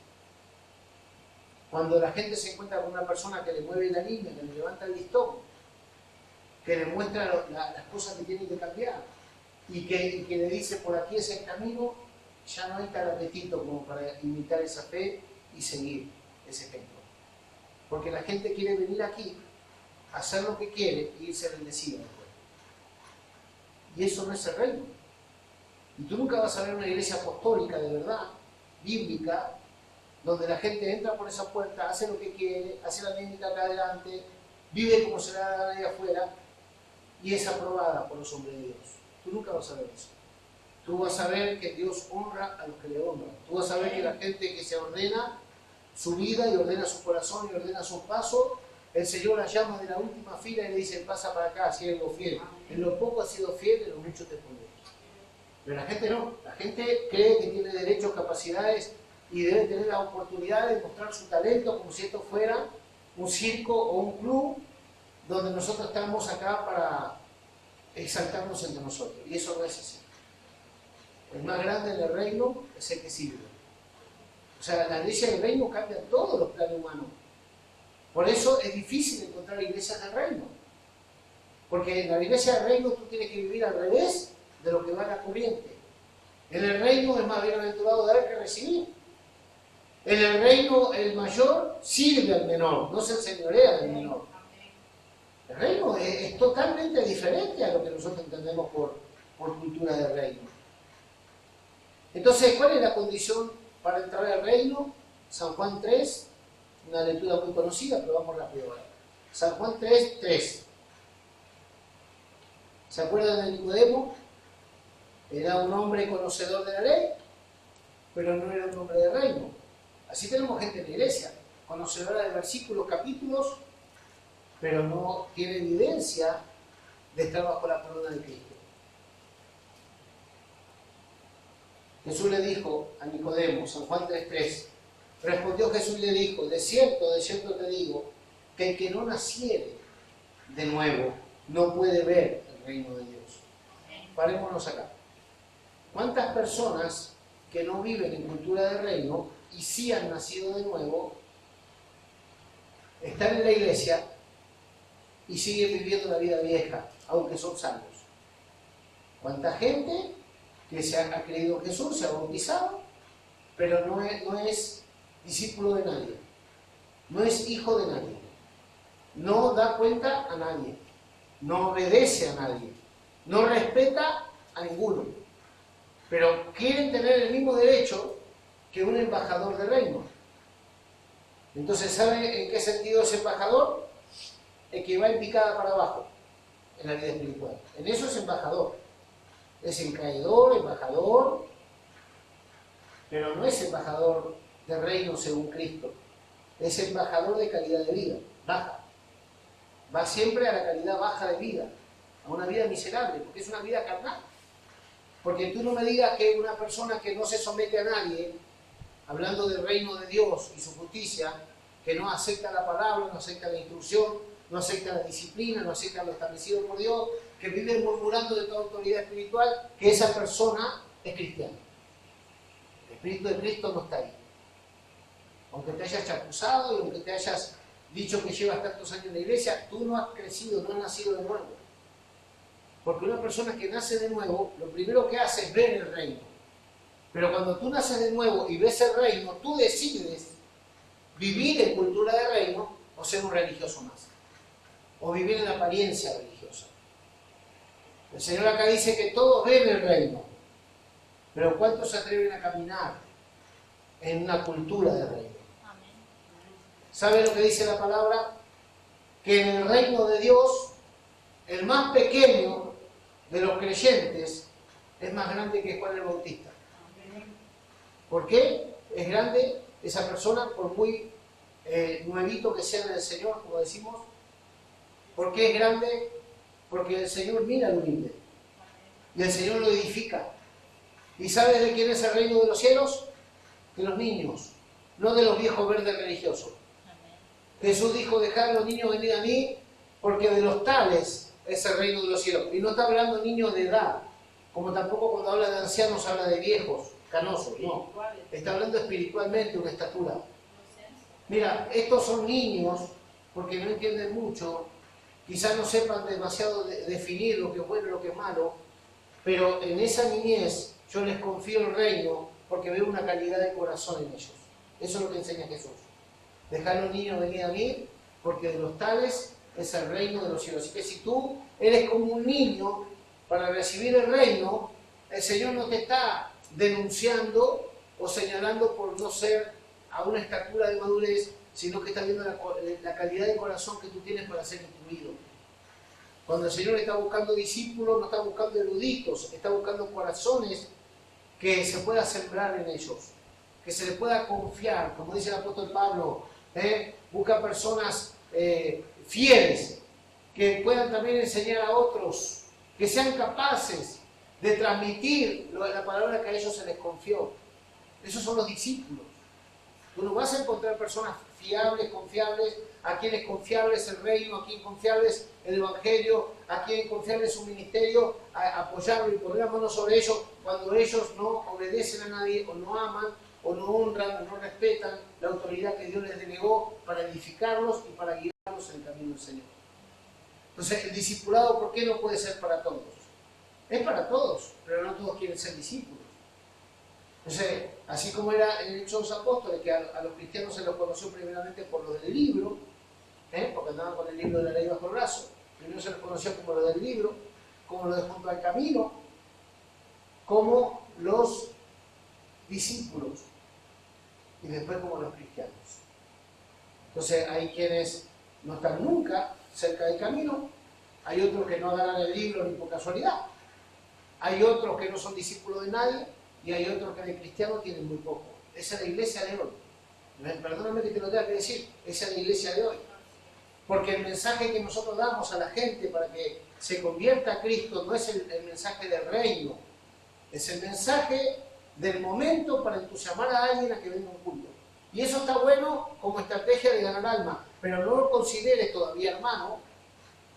Cuando la gente se encuentra con una persona que le mueve la línea, que le levanta el listón, que le muestra las cosas que tienen que cambiar y que le dice por aquí es el camino, ya no hay tal apetito como para imitar esa fe y seguir ese ejemplo. Porque la gente quiere venir aquí, hacer lo que quiere y irse bendecida después. Y eso no es el reino. Y tú nunca vas a ver una iglesia apostólica de verdad, bíblica, donde la gente entra por esa puerta, hace lo que quiere, hace la mímica acá adelante, vive como se le da la gana ahí afuera y es aprobada por los hombres de Dios. Tú nunca vas a ver eso. Tú vas a ver que Dios honra a los que le honran. Tú vas a ver que la gente que se ordena su vida y ordena su corazón y ordena sus pasos, el Señor la llama de la última fila y le dice, pasa para acá, siervo fiel. En lo poco has sido fiel, en lo mucho te pondré. Pero la gente no. La gente cree que tiene derechos, capacidades y debe tener la oportunidad de mostrar su talento como si esto fuera un circo o un club donde nosotros estamos acá para exaltarnos entre nosotros. Y eso no es así. El más grande en el reino es el que sirve. O sea, la iglesia del reino cambia todos los planes humanos. Por eso es difícil encontrar iglesias del reino. Porque en la iglesia del reino tú tienes que vivir al revés de lo que va a la corriente. En el reino es más bienaventurado dar que recibir. En el reino el mayor sirve al menor, no se enseñorea del menor. El reino es totalmente diferente a lo que nosotros entendemos por cultura del reino. Entonces, ¿cuál es la condición para entrar al reino? San Juan 3, una lectura muy conocida, pero vamos rápido ahora. San Juan 3, 3. ¿Se acuerdan de Nicodemo? Era un hombre conocedor de la ley, pero no era un hombre de reino. Así tenemos gente en la iglesia, conocedora de versículos, capítulos, pero no tiene evidencia de estar bajo la corona de Cristo. Jesús le dijo a Nicodemo, San Juan 3:3, respondió Jesús y le dijo, de cierto te digo, que el que no naciere de nuevo no puede ver el reino de Dios. Parémonos acá. ¿Cuántas personas que no viven en cultura de reino y sí han nacido de nuevo están en la iglesia y siguen viviendo la vida vieja, aunque son salvos? ¿Cuánta gente que se ha creído en Jesús, se ha bautizado, pero no es discípulo de nadie, no es hijo de nadie, no da cuenta a nadie, no obedece a nadie, no respeta a ninguno, pero quieren tener el mismo derecho que un embajador del reino? Entonces, ¿sabe en qué sentido es embajador? El que va en picada para abajo en la vida espiritual. En eso es embajador. Es encaedor, embajador, pero no es embajador del reino según Cristo. Es embajador de calidad de vida, baja. Va siempre a la calidad baja de vida, a una vida miserable, porque es una vida carnal. Porque tú no me digas que una persona que no se somete a nadie, hablando del reino de Dios y su justicia, que no acepta la palabra, no acepta la instrucción, no acepta la disciplina, no acepta lo establecido por Dios, que vive murmurando de toda autoridad espiritual, que esa persona es cristiana. El Espíritu de Cristo no está ahí. Aunque te hayas chapuzado y aunque te hayas dicho que llevas tantos años en la iglesia, tú no has crecido, no has nacido de nuevo. Porque una persona que nace de nuevo, lo primero que hace es ver el reino. Pero cuando tú naces de nuevo y ves el reino, tú decides vivir en cultura de reino o ser un religioso más. O vivir en apariencia religiosa. El Señor acá dice que todos ven el reino, pero ¿cuántos se atreven a caminar en una cultura de reino? ¿Sabe lo que dice la palabra? Que en el reino de Dios, el más pequeño de los creyentes es más grande que Juan el Bautista. ¿Por qué es grande esa persona? Por muy nuevito que sea en el Señor, como decimos. ¿Por qué es grande? Porque el Señor mira al humilde y el Señor lo edifica. ¿Y sabes de quién es el reino de los cielos? De los niños, no de los viejos verdes religiosos. Jesús dijo, dejad a los niños venir a mí, porque de los tales es el reino de los cielos. Y no está hablando de niños de edad, como tampoco cuando habla de ancianos habla de viejos, canosos, no. Está hablando espiritualmente, una estatura. Mira, estos son niños, porque no entienden mucho, quizás no sepan demasiado definir lo que es bueno y lo que es malo, pero en esa niñez yo les confío el reino porque veo una calidad de corazón en ellos. Eso es lo que enseña Jesús. Dejad a los niños venir a mí, porque de los tales es el reino de los cielos. Así que si tú eres como un niño para recibir el reino, el Señor no te está denunciando o señalando por no ser a una estatura de madurez, sino que está viendo la calidad de corazón que tú tienes para ser instruido. Cuando el Señor está buscando discípulos, no está buscando eruditos, está buscando corazones que se pueda sembrar en ellos, que se les pueda confiar, como dice el apóstol Pablo, busca personas fieles, que puedan también enseñar a otros, que sean capaces de transmitir la palabra que a ellos se les confió. Esos son los discípulos. Tú no vas a encontrar personas fiables, confiables, a quienes confiable es el reino, a quien confiable es el evangelio, a quien confiable es su ministerio, a apoyarlo y poner la mano sobre ellos cuando ellos no obedecen a nadie o no aman o no honran, o no respetan la autoridad que Dios les delegó para edificarlos y para guiarlos en el camino del Señor. Entonces, el discipulado, ¿por qué no puede ser para todos? Es para todos, pero no todos quieren ser discípulos. Entonces, así como era en el Hecho de los Apóstoles, que a los cristianos se los conoció primeramente por lo del libro, porque andaban con el libro de la ley bajo el brazo, primero se los conoció como lo del libro, como lo de junto al camino, como los discípulos, y después como los cristianos. Entonces, hay quienes no están nunca cerca del camino, hay otros que no agarran el libro ni por casualidad, hay otros que no son discípulos de nadie, y hay otros que de cristiano tienen muy poco. Esa es la iglesia de hoy. Perdóname que te lo tenga que decir, esa es la iglesia de hoy. Porque el mensaje que nosotros damos a la gente para que se convierta a Cristo no es el mensaje del reino, es el mensaje del momento para entusiasmar a alguien a que venga a un culto. Y eso está bueno como estrategia de ganar alma, pero no lo consideres todavía hermano,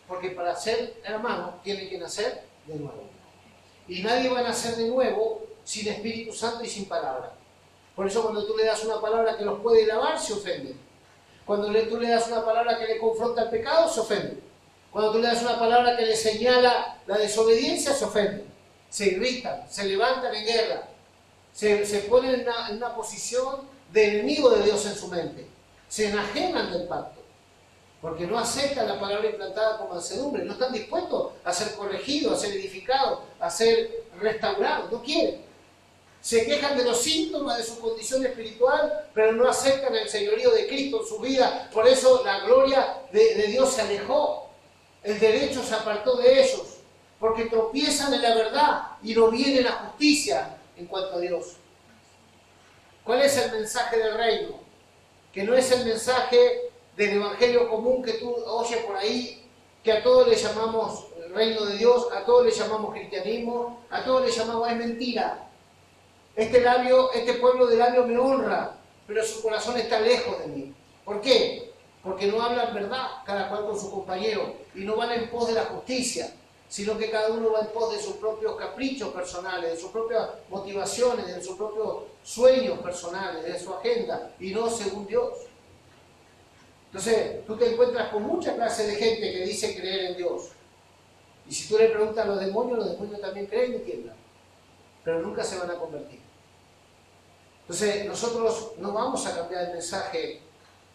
porque para ser hermano tiene que nacer de nuevo. Y nadie va a nacer de nuevo sin Espíritu Santo y sin palabra. Por eso cuando tú le das una palabra que los puede lavar, se ofenden. Cuando tú le das una palabra que le confronta el pecado, se ofenden. Cuando tú le das una palabra que le señala la desobediencia, se ofenden. Se irritan, se levantan en guerra. Se ponen en una posición de enemigo de Dios en su mente. Se enajenan del pacto. Porque no aceptan la palabra implantada con mansedumbre. No están dispuestos a ser corregidos, a ser edificados, a ser restaurados. No quieren. Se quejan de los síntomas de su condición espiritual, pero no aceptan el señorío de Cristo en su vida. Por eso la gloria de Dios se alejó. El derecho se apartó de ellos. Porque tropiezan en la verdad y no vienen a justicia en cuanto a Dios. ¿Cuál es el mensaje del reino? Que no es el mensaje del evangelio común que tú oyes por ahí, que a todos le llamamos el reino de Dios, a todos le llamamos cristianismo, a todos le llamamos, es mentira. Este pueblo de labio me honra, pero su corazón está lejos de mí. ¿Por qué? Porque no hablan verdad, cada cual con su compañero, y no van en pos de la justicia, sino que cada uno va en pos de sus propios caprichos personales, de sus propias motivaciones, de sus propios sueños personales, de su agenda, y no según Dios. Entonces, tú te encuentras con mucha clase de gente que dice creer en Dios. Y si tú le preguntas a los demonios también creen y tiemblan. Pero nunca se van a convertir. Entonces, nosotros no vamos a cambiar el mensaje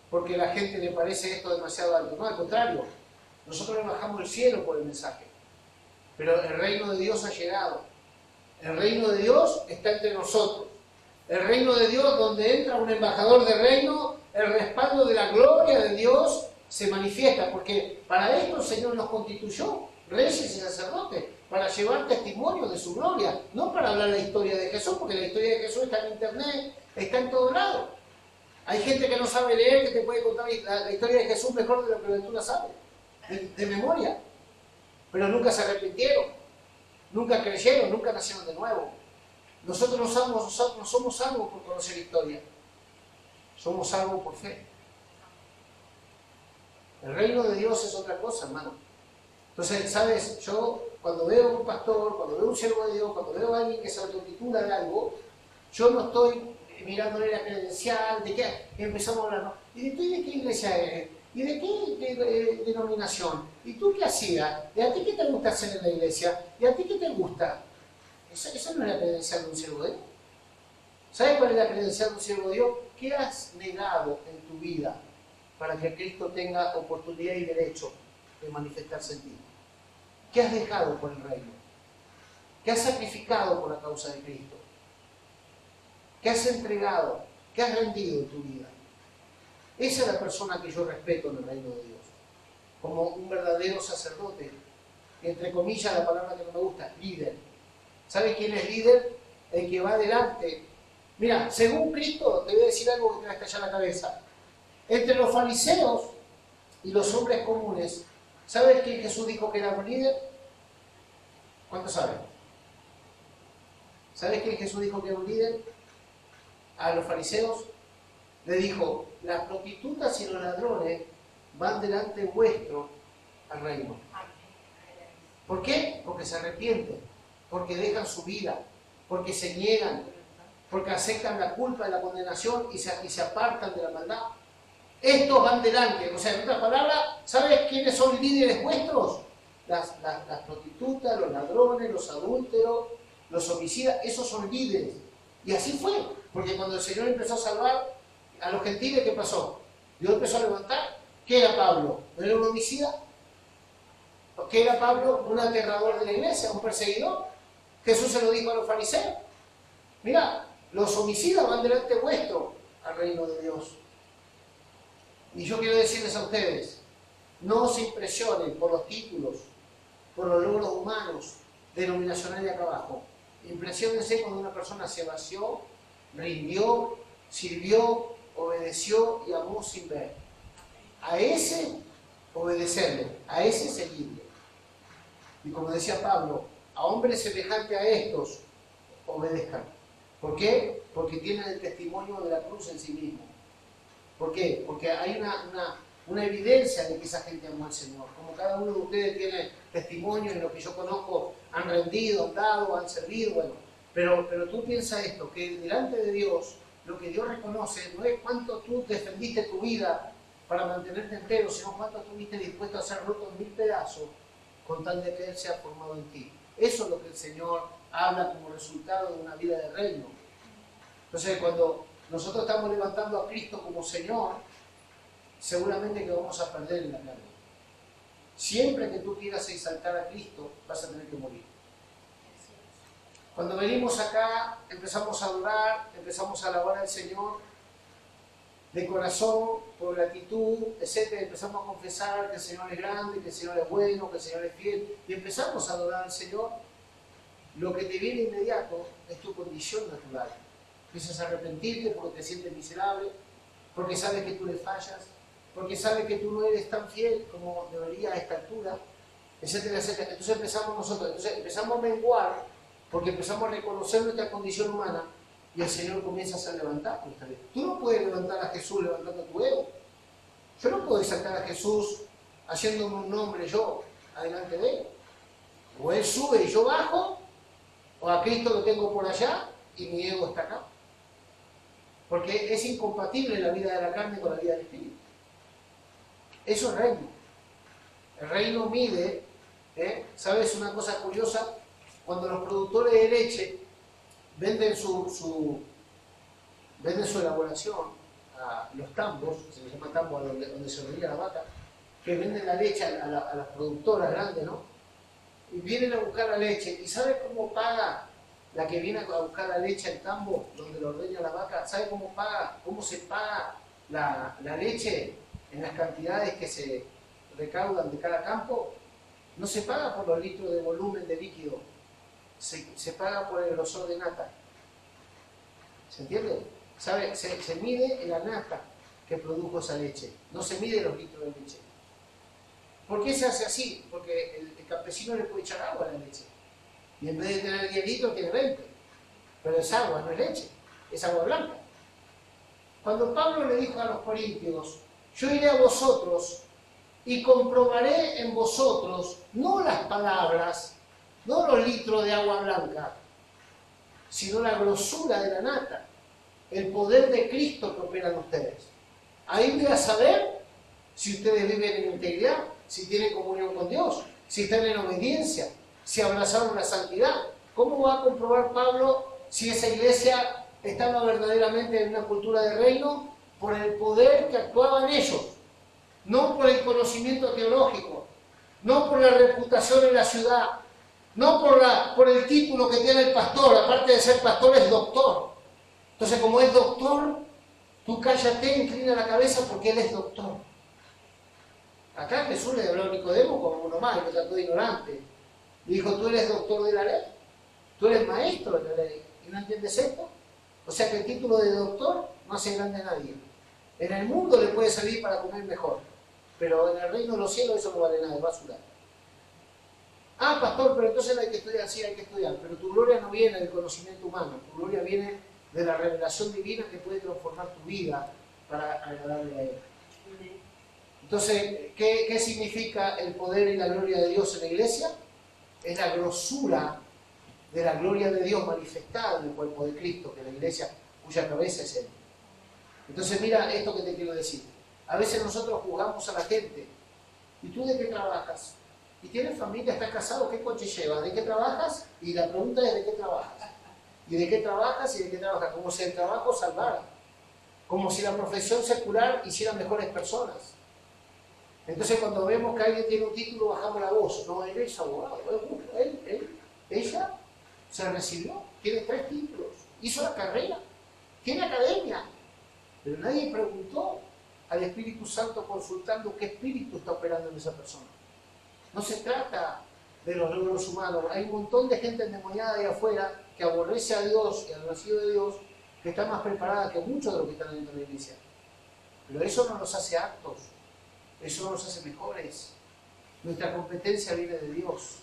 porque a la gente le parece esto demasiado alto. No, al contrario. Nosotros le bajamos el cielo por el mensaje. Pero el reino de Dios ha llegado. El reino de Dios está entre nosotros. El reino de Dios, donde entra un embajador de reino, el respaldo de la gloria de Dios se manifiesta. Porque para esto el Señor nos constituyó, reyes y sacerdotes, para llevar testimonio de su gloria, no para hablar la historia de Jesús, porque la historia de Jesús está en internet, está en todos lados. Hay gente que no sabe leer, que te puede contar la historia de Jesús mejor de lo que tú la sabes, de memoria. Pero nunca se arrepintieron, nunca creyeron, nunca nacieron de nuevo. Nosotros no somos salvos por conocer historia, somos salvos por fe. El reino de Dios es otra cosa, hermano. Entonces, ¿sabes? Yo cuando veo a un pastor, cuando veo a un siervo de Dios, cuando veo a alguien que se autotitula de algo, yo no estoy mirándole la credencial, de qué, y empezamos a hablar, ¿no? ¿Y de qué iglesia eres? ¿Y de qué denominación? ¿Y tú qué hacías? ¿Y a ti qué te gusta hacer en la iglesia? ¿Y a ti qué te gusta? Esa no es la credencial de un siervo de Dios. ¿Sabes cuál es la credencial de un siervo de Dios? ¿Qué has negado en tu vida para que Cristo tenga oportunidad y derecho de manifestarse en ti? ¿Qué has dejado por el reino? ¿Qué has sacrificado por la causa de Cristo? ¿Qué has entregado? ¿Qué has rendido en tu vida? Esa es la persona que yo respeto en el reino de Dios. Como un verdadero sacerdote. Entre comillas, la palabra que no me gusta, líder. ¿Sabes quién es líder? El que va adelante. Mira, según Cristo, te voy a decir algo que te va a estallar la cabeza. Entre los fariseos y los hombres comunes, ¿sabes quién Jesús dijo que era un líder? ¿Cuántos saben? ¿Sabes quién Jesús dijo que era un líder? A los fariseos le dijo, las prostitutas y los ladrones van delante vuestro al reino. ¿Por qué? Porque se arrepienten, porque dejan su vida, porque se niegan, porque aceptan la culpa y la condenación y se apartan de la maldad. Estos van delante, o sea, en otras palabras, ¿sabes quiénes son líderes vuestros? Las prostitutas, los ladrones, los adúlteros, los homicidas, esos son líderes. Y así fue, porque cuando el Señor empezó a salvar a los gentiles, ¿qué pasó? Dios empezó a levantar. ¿Qué era Pablo? ¿No era un homicida? ¿Qué era Pablo? Un aterrador de la iglesia, un perseguidor. Jesús se lo dijo a los fariseos. Mira, los homicidas van delante vuestro al reino de Dios. Y yo quiero decirles a ustedes, no se impresionen por los títulos, por los logros humanos, denominacionales acá abajo. Impresionense cuando una persona se vació, rindió, sirvió, obedeció y amó sin ver. A ese obedecerle, a ese seguirle. Y como decía Pablo, a hombres semejantes a estos, obedezcan. ¿Por qué? Porque tienen el testimonio de la cruz en sí mismo. ¿Por qué? Porque hay una evidencia de que esa gente amó al Señor. Como cada uno de ustedes tiene testimonio en lo que yo conozco, han rendido, han dado, han servido, bueno. Pero tú piensas esto, que delante de Dios, lo que Dios reconoce no es cuánto tú defendiste tu vida para mantenerte entero, sino cuánto estuviste dispuesto a ser roto en 1000 pedazos con tal de que Él sea formado en ti. Eso es lo que el Señor habla como resultado de una vida de reino. Entonces, cuando nosotros estamos levantando a Cristo como Señor, seguramente que vamos a perder en la carne. Siempre que tú quieras exaltar a Cristo, vas a tener que morir. Cuando venimos acá, empezamos a adorar, empezamos a alabar al Señor de corazón, por gratitud, etc. Empezamos a confesar que el Señor es grande, que el Señor es bueno, que el Señor es fiel, y empezamos a adorar al Señor. Lo que te viene inmediato es tu condición natural. Empiezas a arrepentirte porque te sientes miserable, porque sabes que tú le fallas, porque sabes que tú no eres tan fiel como deberías a esta altura, etcétera, etcétera. Entonces empezamos a menguar, porque empezamos a reconocer nuestra condición humana, y el Señor comienza a hacer levantar. Tú no puedes levantar a Jesús levantando tu ego. Yo no puedo exaltar a Jesús haciéndome un nombre yo adelante de Él. O Él sube y yo bajo, o a Cristo lo tengo por allá y mi ego está acá. Porque es incompatible la vida de la carne con la vida del Espíritu. Eso es reino. El reino mide, ¿sabes una cosa curiosa? Cuando los productores de leche venden su elaboración a los tambos, se les llama tambo donde se ordeña la vaca, que venden la leche a las productoras grandes, ¿no? Y vienen a buscar la leche. ¿Y sabe cómo paga la que viene a buscar la leche al tambo donde lo ordeña la vaca? ¿Sabe cómo se paga la leche en las cantidades que se recaudan de cada campo? No se paga por los litros de volumen de líquido, se paga por el grosor de nata. ¿Se entiende? ¿Sabe? Se mide en la nata que produjo esa leche, no se mide los litros de leche. ¿Por qué se hace así? Porque el campesino le puede echar agua a la leche, y en vez de tener 10 litros tiene 20, pero es agua, no es leche, es agua blanca. Cuando Pablo le dijo a los corintios, yo iré a vosotros y comprobaré en vosotros no las palabras, no los litros de agua blanca, sino la grosura de la nata, el poder de Cristo que opera en ustedes. Ahí voy a saber si ustedes viven en integridad, si tienen comunión con Dios, si están en obediencia, si abrazaron la santidad. ¿Cómo va a comprobar Pablo si esa iglesia estaba verdaderamente en una cultura de reino? Por el poder que actuaba en ellos, no por el conocimiento teológico, no por la reputación en la ciudad, no por el título que tiene el pastor. Aparte de ser pastor, es doctor. Entonces, como es doctor, tú cállate, inclina la cabeza porque él es doctor. Acá Jesús le habló a Nicodemo como uno más, lo trató de ignorante. Le dijo, tú eres doctor de la ley, tú eres maestro de la ley, ¿y no entiendes esto? O sea que el título de doctor no hace grande a nadie. En el mundo le puede servir para comer mejor, pero en el reino de los cielos eso no vale nada, es basura. Ah, pastor, pero entonces no hay que estudiar, sí hay que estudiar, pero tu gloria no viene del conocimiento humano, tu gloria viene de la revelación divina que puede transformar tu vida para agradarle a Él. Entonces, ¿qué significa el poder y la gloria de Dios en la iglesia? Es la grosura de la gloria de Dios manifestada en el cuerpo de Cristo, que es la iglesia cuya cabeza es Él. Entonces mira esto que te quiero decir. A veces nosotros juzgamos a la gente. ¿Y tú de qué trabajas? ¿Y tienes familia? ¿Estás casado? ¿Qué coche llevas? ¿De qué trabajas? Y la pregunta es ¿de qué trabajas? ¿Y de qué trabajas? ¿Y de qué trabajas? Como si el trabajo salvara. Como si la profesión secular hiciera mejores personas. Entonces cuando vemos que alguien tiene un título bajamos la voz. No, él es abogado. Ella se recibió, tiene 3 títulos, hizo la carrera, tiene academia. Pero nadie preguntó al Espíritu Santo consultando qué espíritu está operando en esa persona. No se trata de los logros humanos. Hay un montón de gente endemoniada ahí afuera que aborrece a Dios y al nacido de Dios, que está más preparada que muchos de los que están dentro de la iglesia. Pero eso no nos hace aptos, eso no nos hace mejores. Nuestra competencia viene de Dios.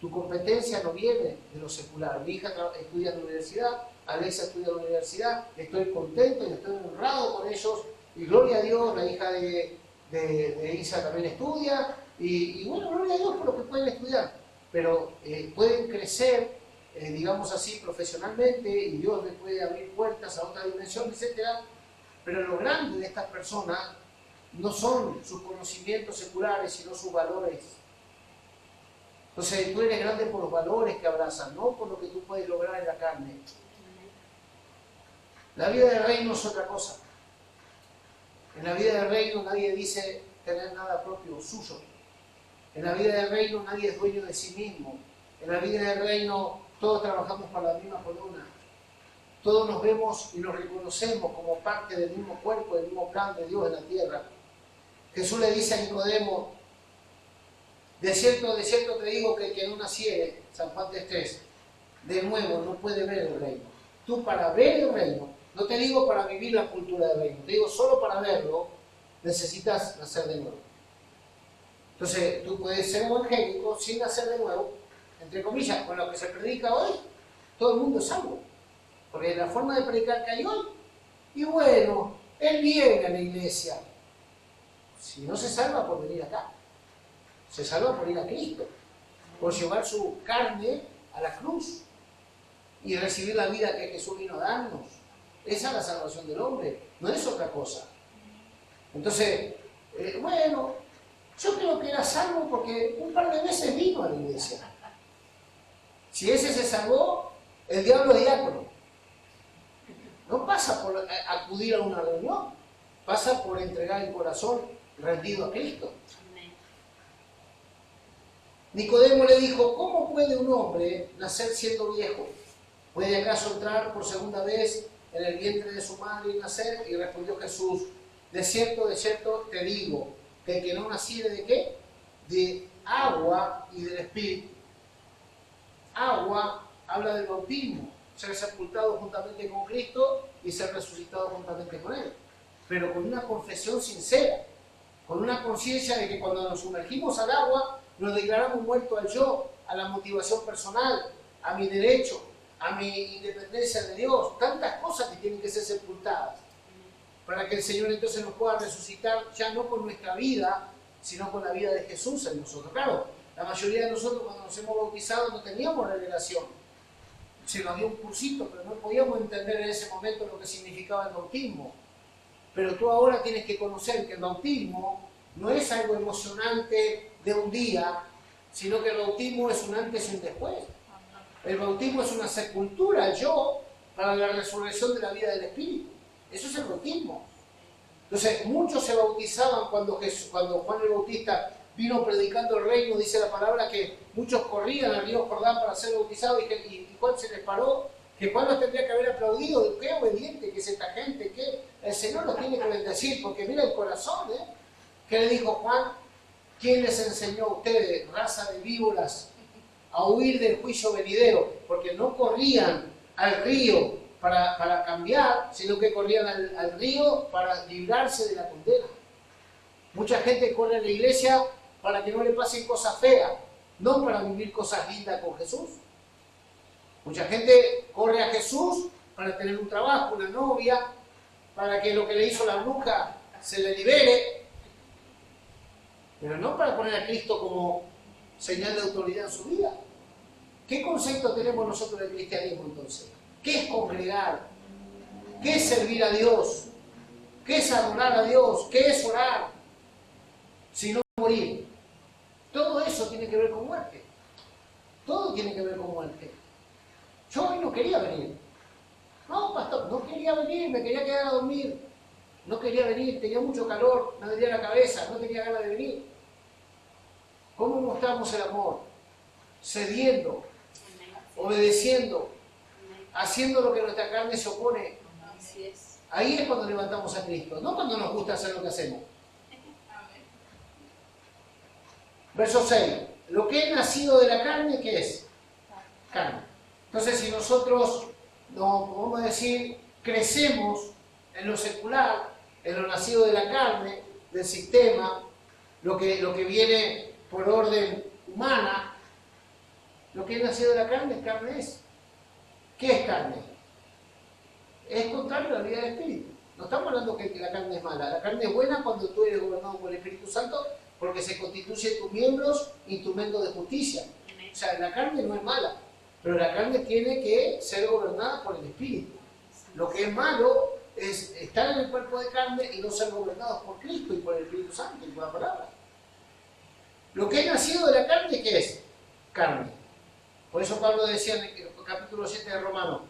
Tu competencia no viene de lo secular. Mi hija estudia en la universidad, Alexa estudia en la universidad, estoy contento y estoy honrado con ellos. Y gloria a Dios, la hija de Isa también estudia. Y bueno, gloria a Dios por lo que pueden estudiar. Pero pueden crecer, digamos así, profesionalmente, y Dios les puede abrir puertas a otra dimensión, etc. Pero lo grande de estas personas no son sus conocimientos seculares, sino sus valores. Entonces tú eres grande por los valores que abrazas, no por lo que tú puedes lograr en la carne. La vida del reino es otra cosa. En la vida del reino nadie dice tener nada propio suyo. En la vida del reino nadie es dueño de sí mismo. En la vida del reino todos trabajamos para la misma columna. Todos nos vemos y nos reconocemos como parte del mismo cuerpo, del mismo plan de Dios en la tierra. Jesús le dice a Nicodemo: de cierto te digo que el que no naciere, San Juan 3:3, de nuevo no puede ver el reino. Tú para ver el reino, no te digo para vivir la cultura del reino, te digo solo para verlo, necesitas nacer de nuevo. Entonces tú puedes ser evangélico sin nacer de nuevo, entre comillas, con lo que se predica hoy, todo el mundo es salvo. Porque la forma de predicar que hay hoy, y bueno, él viene a la iglesia. Si no se salva por venir acá, se salva por ir a Cristo, por llevar su carne a la cruz y recibir la vida que Jesús vino a darnos. Esa es la salvación del hombre, no es otra cosa. Entonces, bueno, yo creo que era salvo porque un par de veces vino a la iglesia. Si ese se salvó, el diablo es diácono. No pasa por acudir a una reunión, pasa por entregar el corazón rendido a Cristo. Nicodemo le dijo: ¿cómo puede un hombre nacer siendo viejo? ¿Puede acaso entrar por segunda vez en el vientre de su madre y nacer? Y respondió Jesús: de cierto te digo, que el que no naciere ¿de qué? De agua y del Espíritu. Agua habla del bautismo, ser sepultado juntamente con Cristo y ser resucitado juntamente con Él. Pero con una confesión sincera, con una conciencia de que cuando nos sumergimos al agua, nos declaramos muertos al yo, a la motivación personal, a mi derecho, a mi independencia de Dios, tantas cosas que tienen que ser sepultadas, para que el Señor entonces nos pueda resucitar ya no con nuestra vida, sino con la vida de Jesús en nosotros. Claro, la mayoría de nosotros cuando nos hemos bautizado no teníamos revelación. Se nos dio un cursito, pero no podíamos entender en ese momento lo que significaba el bautismo. Pero tú ahora tienes que conocer que el bautismo no es algo emocionante de un día, sino que el bautismo es un antes y un después. El bautismo es una sepultura al yo para la resurrección de la vida del Espíritu. Eso es el bautismo. Entonces, muchos se bautizaban cuando Juan el Bautista vino predicando el reino. Dice la palabra que muchos corrían al río Jordán para ser bautizados y Juan se les paró, que Juan los tendría que haber aplaudido. Qué obediente que es esta gente, que el Señor los tiene que bendecir, porque mira el corazón, ¿Qué le dijo Juan? ¿Quién les enseñó a ustedes, raza de víboras, a huir del juicio venidero? Porque no corrían al río para cambiar, sino que corrían al río para librarse de la condena. Mucha gente corre a la iglesia para que no le pasen cosas feas, no para vivir cosas lindas con Jesús. Mucha gente corre a Jesús para tener un trabajo, una novia, para que lo que le hizo la bruja se le libere, pero no para poner a Cristo como señal de autoridad en su vida. ¿Qué concepto tenemos nosotros del cristianismo entonces? ¿Qué es congregar? ¿Qué es servir a Dios? ¿Qué es adorar a Dios? ¿Qué es orar? Si no morir. Todo eso tiene que ver con muerte. Todo tiene que ver con muerte. Yo hoy no quería venir. No, pastor, no quería venir, me quería quedar a dormir. No quería venir, tenía mucho calor, me dolía la cabeza, no tenía ganas de venir. ¿Cómo mostramos el amor? Cediendo, obedeciendo, haciendo lo que nuestra carne se opone. Ahí es cuando levantamos a Cristo, no cuando nos gusta hacer lo que hacemos. Verso 6. Lo que es nacido de la carne, ¿qué es? Carne. Entonces, si nosotros, vamos a decir, crecemos en lo secular, en lo nacido de la carne, del sistema, lo que viene por orden humana, lo que es nacido de la carne es. ¿Qué es carne? Es contrario a la vida del Espíritu. No estamos hablando que la carne es mala. La carne es buena cuando tú eres gobernado por el Espíritu Santo, porque se constituye tus miembros instrumento de justicia. O sea, la carne no es mala, pero la carne tiene que ser gobernada por el Espíritu. Lo que es malo es estar en el cuerpo de carne y no ser gobernados por Cristo y por el Espíritu Santo y por la palabra. Lo que es nacido de la carne, ¿qué es? Carne. Por eso Pablo decía en el capítulo 7 de Romanos,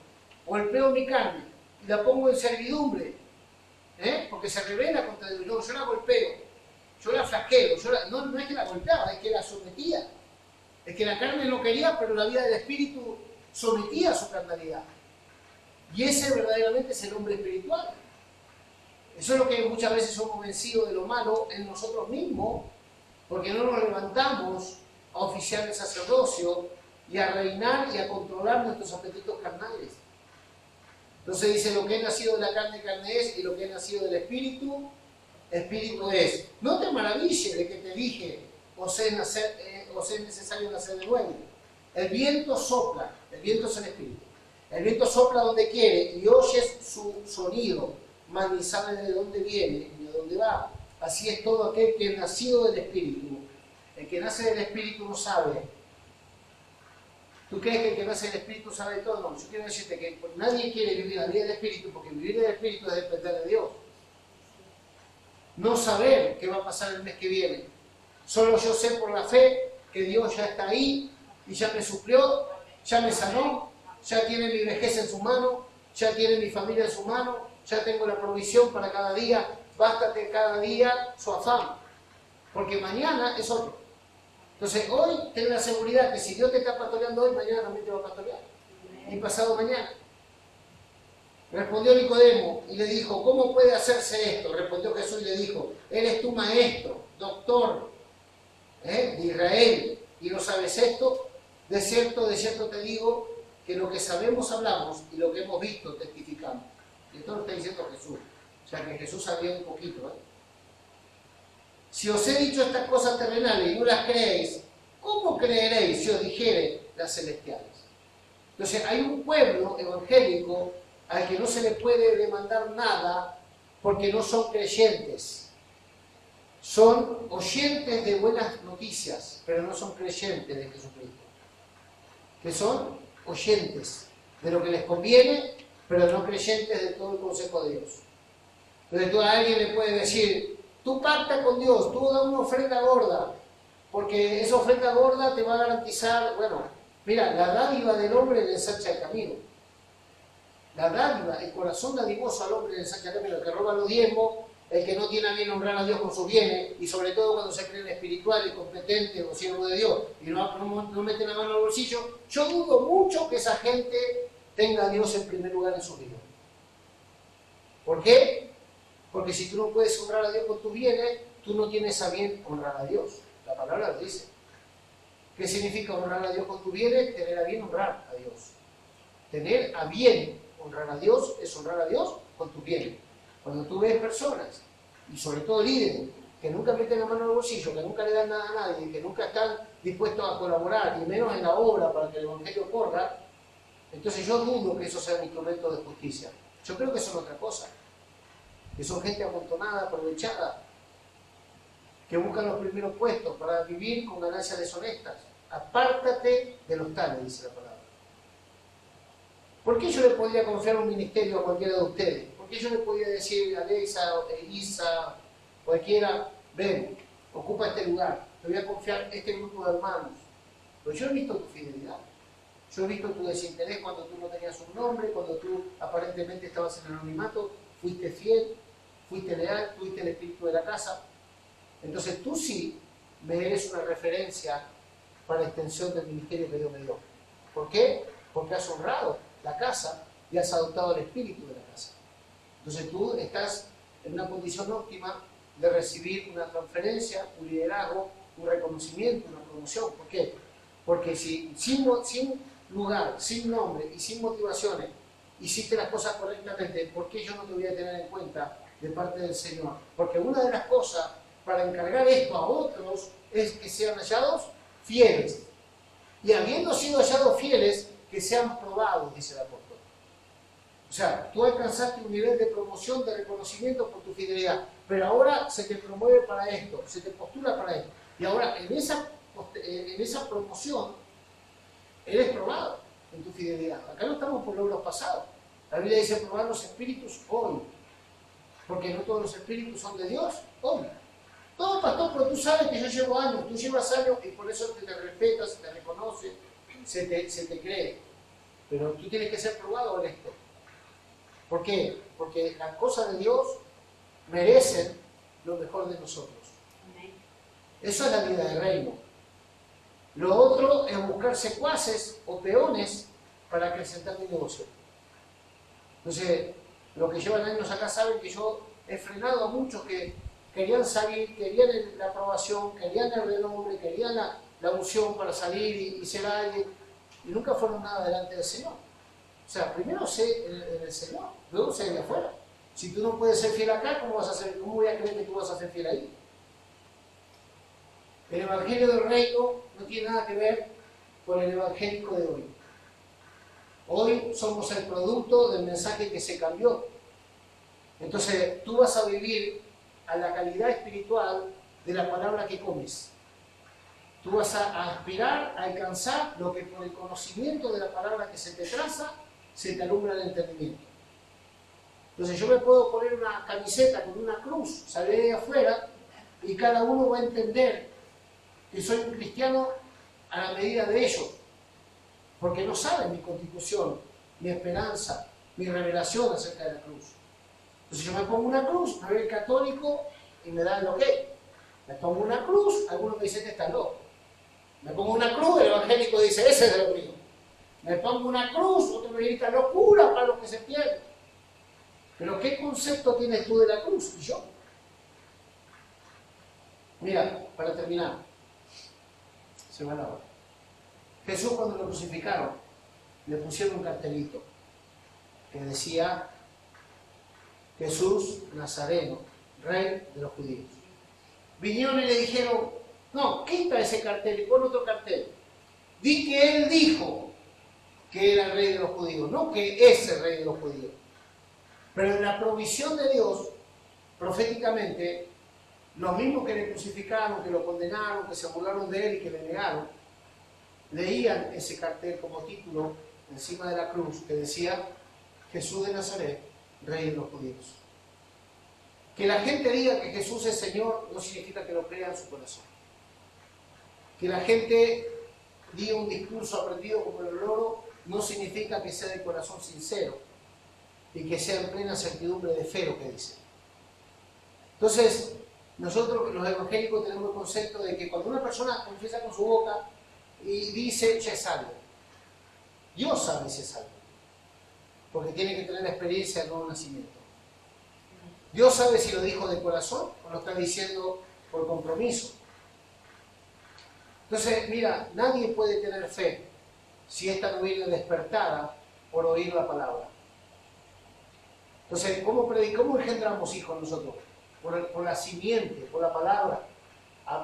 golpeo mi carne y la pongo en servidumbre, porque se revela contra Dios. Yo la golpeo, yo la flaqueo, no es que la golpeaba, es que la sometía. Es que la carne no quería, pero la vida del Espíritu sometía a su carnalidad. Y ese verdaderamente es el hombre espiritual. Eso es lo que muchas veces somos vencidos de lo malo en nosotros mismos, porque no nos levantamos a oficiar el sacerdocio y a reinar y a controlar nuestros apetitos carnales. Entonces dice, lo que es nacido de la carne, carne es, y lo que es nacido del Espíritu, Espíritu es. No te maravilles de que te dije, os es necesario nacer de nuevo. El viento sopla, el viento es el Espíritu. El viento sopla donde quiere y oyes su sonido, mas ni sabe de dónde viene ni de dónde va. Así es todo aquel que es nacido del Espíritu. El que nace del Espíritu no sabe. ¿Tú crees que el que nace del Espíritu sabe de todo? No, yo quiero decirte que nadie quiere vivir la vida del Espíritu, porque vivir del Espíritu es depender de Dios. No saber qué va a pasar el mes que viene. Solo yo sé por la fe que Dios ya está ahí y ya me suplió, ya me sanó, ya tiene mi vejez en su mano, ya tiene mi familia en su mano, ya tengo la provisión para cada día. Bástate cada día su afán, porque mañana es otro. Entonces hoy ten la seguridad que si Dios te está pastoreando hoy, mañana también te va a pastorear. Y pasado mañana. Respondió Nicodemo y le dijo, ¿cómo puede hacerse esto? Respondió Jesús y le dijo, eres tu maestro, doctor de Israel, y no sabes esto. De cierto te digo que lo que sabemos hablamos y lo que hemos visto testificamos. Y esto lo está diciendo Jesús. O sea que Jesús sabía un poquito. Si os he dicho estas cosas terrenales y no las creéis, ¿cómo creeréis si os dijere las celestiales? Entonces hay un pueblo evangélico al que no se le puede demandar nada porque no son creyentes. Son oyentes de buenas noticias, pero no son creyentes de Jesucristo. Que son oyentes de lo que les conviene, pero no creyentes de todo el consejo de Dios. Entonces tú a alguien le puedes decir, tú pacta con Dios, tú da una ofrenda gorda, porque esa ofrenda gorda te va a garantizar, bueno, mira, la dádiva del hombre le ensancha el camino. La dádiva, el corazón dadivoso al hombre le ensancha el camino, el que roba los diezmos, el que no tiene a bien honrar a Dios con sus bienes, y sobre todo cuando se creen espirituales, competentes o siervos de Dios, y no meten la mano al bolsillo, yo dudo mucho que esa gente tenga a Dios en primer lugar en su vida. ¿Por qué? Porque si tú no puedes honrar a Dios con tus bienes, tú no tienes a bien honrar a Dios. La palabra lo dice. ¿Qué significa honrar a Dios con tus bienes? Tener a bien honrar a Dios. Tener a bien honrar a Dios es honrar a Dios con tus bienes. Cuando tú ves personas, y sobre todo líderes, que nunca meten la mano al bolsillo, que nunca le dan nada a nadie, que nunca están dispuestos a colaborar, y menos en la obra para que el evangelio corra, entonces yo dudo que eso sea un instrumento de justicia. Yo creo que son otra cosa. Que son gente amontonada, aprovechada, que buscan los primeros puestos para vivir con ganancias deshonestas. apártate de los tales, dice la palabra. ¿Por qué yo le podría confiar un ministerio a cualquiera de ustedes? ¿Por qué yo le podría decir a Alexa, Elisa, cualquiera, ven, ocupa este lugar, te voy a confiar este grupo de hermanos? Pero yo he visto tu fidelidad. Yo he visto tu desinterés cuando tú no tenías un nombre, cuando tú aparentemente estabas en el anonimato, fuiste fiel, fuiste leal, tuviste el espíritu de la casa. Entonces tú sí me eres una referencia para la extensión del ministerio que Dios me dio. ¿Por qué? Porque has honrado la casa y has adoptado el espíritu de la casa. Entonces tú estás en una condición óptima de recibir una transferencia, un liderazgo, un reconocimiento, una promoción. ¿Por qué? Porque si sin lugar, sin nombre y sin motivaciones hiciste las cosas correctamente, ¿por qué yo no te voy a tener en cuenta de parte del Señor? Porque una de las cosas para encargar esto a otros es que sean hallados fieles. Y habiendo sido hallados fieles, que sean probados, dice el apóstol. O sea, tú alcanzaste un nivel de promoción, de reconocimiento por tu fidelidad, pero ahora se te promueve para esto, se te postula para esto. Y ahora en esa promoción eres probado en tu fidelidad. Acá no estamos por logros pasados. La Biblia dice probar los espíritus hoy, porque no todos los espíritus son de Dios hoy. Todo, pastor, pero tú sabes que yo llevo años, tú llevas años y por eso te respeta, se te reconoce, se te cree. Pero tú tienes que ser probado en esto. ¿Por qué? Porque las cosas de Dios merecen lo mejor de nosotros. Eso es la vida del reino. Lo otro es buscar secuaces o peones para acrecentar mi negocio. Entonces, los que llevan años acá saben que yo he frenado a muchos que querían salir, querían la aprobación, querían el renombre, querían la unción para salir y ser alguien, y nunca fueron nada delante del Señor. O sea, primero sé en el Señor, luego sé de afuera. Si tú no puedes ser fiel acá, ¿cómo voy a creer que tú vas a ser fiel ahí? El evangelio del reino no tiene nada que ver con el evangélico de hoy. Hoy somos el producto del mensaje que se cambió. Entonces, tú vas a vivir a la calidad espiritual de la palabra que comes. Tú vas a aspirar a alcanzar lo que por el conocimiento de la palabra que se te traza, se te alumbra el entendimiento. Entonces yo me puedo poner una camiseta con una cruz, salir de afuera, y cada uno va a entender que soy un cristiano a la medida de ellos, porque no saben mi constitución, mi esperanza, mi revelación acerca de la cruz. Entonces yo me pongo una cruz, me ve el católico y me da el ok. Me pongo una cruz, algunos me dicen que está loco. Me pongo una cruz, el evangélico dice, ese es de lo mío. Me pongo una cruz, otro me grita locura para los que se pierden. Pero ¿qué concepto tienes tú de la cruz? Y yo. Mira, para terminar, se va la hora. Jesús cuando lo crucificaron, le pusieron un cartelito que decía Jesús Nazareno, Rey de los judíos. Vinieron y le dijeron, no, quita ese cartel y pon otro cartel. Di que él dijo que era el Rey de los judíos, no que es el Rey de los judíos. Pero en la provisión de Dios, proféticamente, los mismos que le crucificaron, que lo condenaron, que se burlaron de él y que le negaron, leían ese cartel como título encima de la cruz que decía Jesús de Nazaret, Rey de los judíos. Que la gente diga que Jesús es Señor no significa que lo crea en su corazón. Que la gente diga un discurso aprendido como el loro no significa que sea de corazón sincero y que sea en plena certidumbre de fe lo que dice. Entonces, nosotros los evangélicos tenemos el concepto de que cuando una persona confiesa con su boca y dice, ya es salvo, Dios sabe si es salvo, porque tiene que tener la experiencia del nuevo nacimiento. Dios sabe si lo dijo de corazón o lo está diciendo por compromiso. Entonces, mira, nadie puede tener fe si esta no viene despertada por oír la palabra. Entonces, ¿cómo engendramos hijos nosotros? Por la simiente, por la palabra.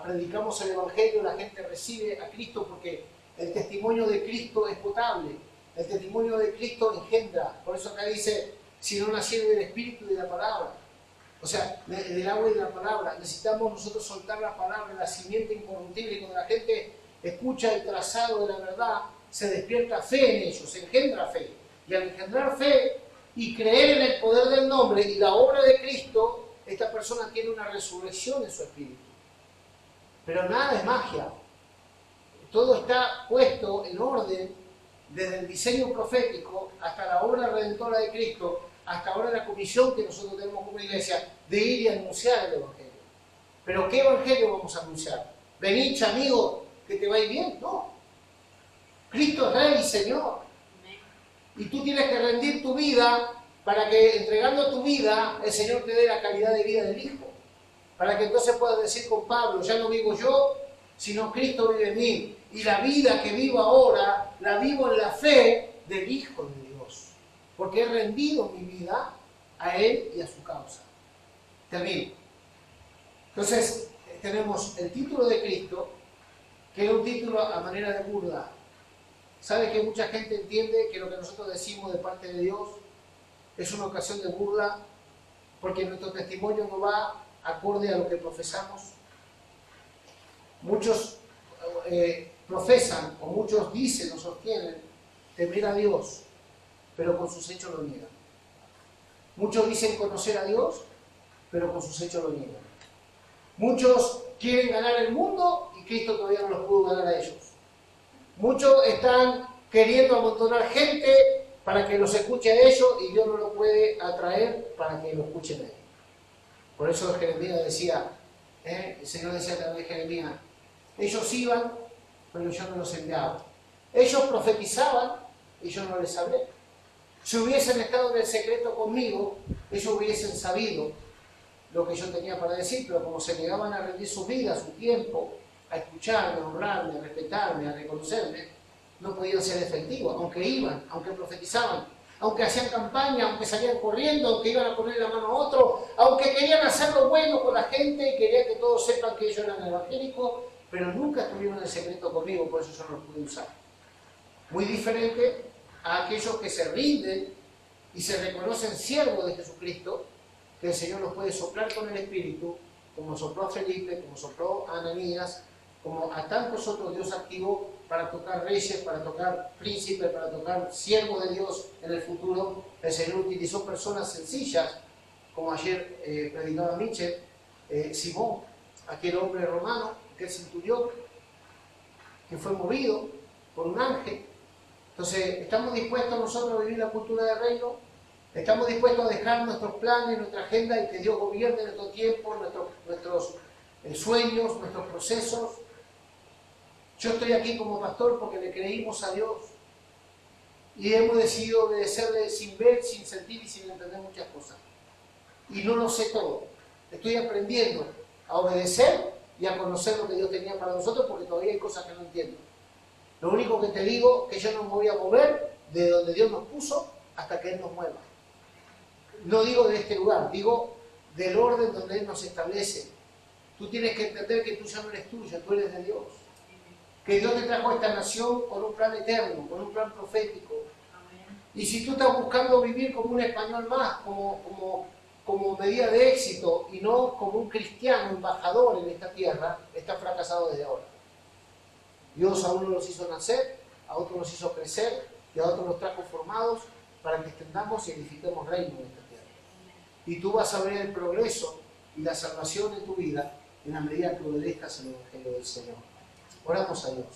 Predicamos el Evangelio, la gente recibe a Cristo porque el testimonio de Cristo es potable. El testimonio de Cristo engendra. Por eso acá dice, si no nacieron del Espíritu y de la palabra. O sea, del agua y de la palabra. Necesitamos nosotros soltar la palabra, la simiente incorruptible. Y cuando la gente escucha el trazado de la verdad, se despierta fe en ellos, se engendra fe. Y al engendrar fe y creer en el poder del nombre y la obra de Cristo, esta persona tiene una resurrección en su espíritu. Pero nada es magia. Todo está puesto en orden, desde el diseño profético hasta la obra redentora de Cristo, hasta ahora la comisión que nosotros tenemos como iglesia de ir y anunciar el Evangelio. ¿Pero qué Evangelio vamos a anunciar? Venid, amigo, que te va a ir bien. No. Cristo es Rey y Señor. Y tú tienes que rendir tu vida para que, entregando tu vida, el Señor te dé la calidad de vida del Hijo. Para que entonces puedas decir con Pablo, ya no vivo yo, sino Cristo vive en mí. Y la vida que vivo ahora, la vivo en la fe del Hijo de Dios. Porque he rendido mi vida a Él y a su causa. Termino. Entonces, tenemos el título de Cristo, que es un título a manera de burla. ¿Sabe que mucha gente entiende que lo que nosotros decimos de parte de Dios es una ocasión de burla porque nuestro testimonio no va acorde a lo que profesamos? Muchos profesan o muchos dicen o sostienen temer a Dios, pero con sus hechos lo niegan. Muchos dicen conocer a Dios, pero con sus hechos lo niegan. Muchos quieren ganar el mundo y Cristo todavía no los pudo ganar a ellos. Muchos están queriendo amontonar gente para que los escuche a ellos y Dios no lo puede atraer para que lo escuchen a ellos. Por eso Jeremías decía, el Señor decía a través de Jeremías, ellos iban, pero yo no los enviaba. Ellos profetizaban y yo no les hablé. Si hubiesen estado en el secreto conmigo, ellos hubiesen sabido lo que yo tenía para decir, pero como se negaban a rendir su vida, su tiempo, a escucharme, a honrarme, a respetarme, a reconocerme, no podían ser efectivos, aunque iban, aunque profetizaban, aunque hacían campaña, aunque salían corriendo, aunque iban a poner la mano a otro, aunque querían hacer lo bueno con la gente y querían que todos sepan que ellos eran evangélicos, pero nunca estuvieron en secreto conmigo, por eso yo no los pude usar. Muy diferente a aquellos que se rinden y se reconocen siervos de Jesucristo, que el Señor los puede soplar con el Espíritu, como sopló a Felipe, como sopló a Ananías, como a tantos otros Dios activó para tocar reyes, para tocar príncipes, para tocar siervos de Dios en el futuro. El Señor utilizó personas sencillas, como ayer predicaba Michel, Simón, aquel hombre romano, aquel centurión, que fue movido por un ángel. Entonces, ¿estamos dispuestos nosotros a vivir la cultura del reino? ¿Estamos dispuestos a dejar nuestros planes, nuestra agenda y que Dios gobierne nuestro tiempo, nuestros sueños, nuestros procesos? Yo estoy aquí como pastor porque le creímos a Dios y hemos decidido obedecerle sin ver, sin sentir y sin entender muchas cosas. Y no lo sé todo. Estoy aprendiendo a obedecer y a conocer lo que Dios tenía para nosotros porque todavía hay cosas que no entiendo. Lo único que te digo es que yo no me voy a mover de donde Dios nos puso hasta que Él nos mueva. No digo de este lugar, digo del orden donde Él nos establece. Tú tienes que entender que tú ya no eres tuyo, tú eres de Dios. Que Dios te trajo a esta nación con un plan eterno, con un plan profético. Y si tú estás buscando vivir como un español más, como medida de éxito y no como un cristiano embajador en esta tierra, estás fracasado desde ahora. Dios a unos los hizo nacer, a otros los hizo crecer y a otros los trajo formados para que extendamos y edifiquemos reino en esta tierra. Y tú vas a ver el progreso y la salvación en tu vida en la medida que obedezcas el Evangelio del Señor. Oramos a Dios.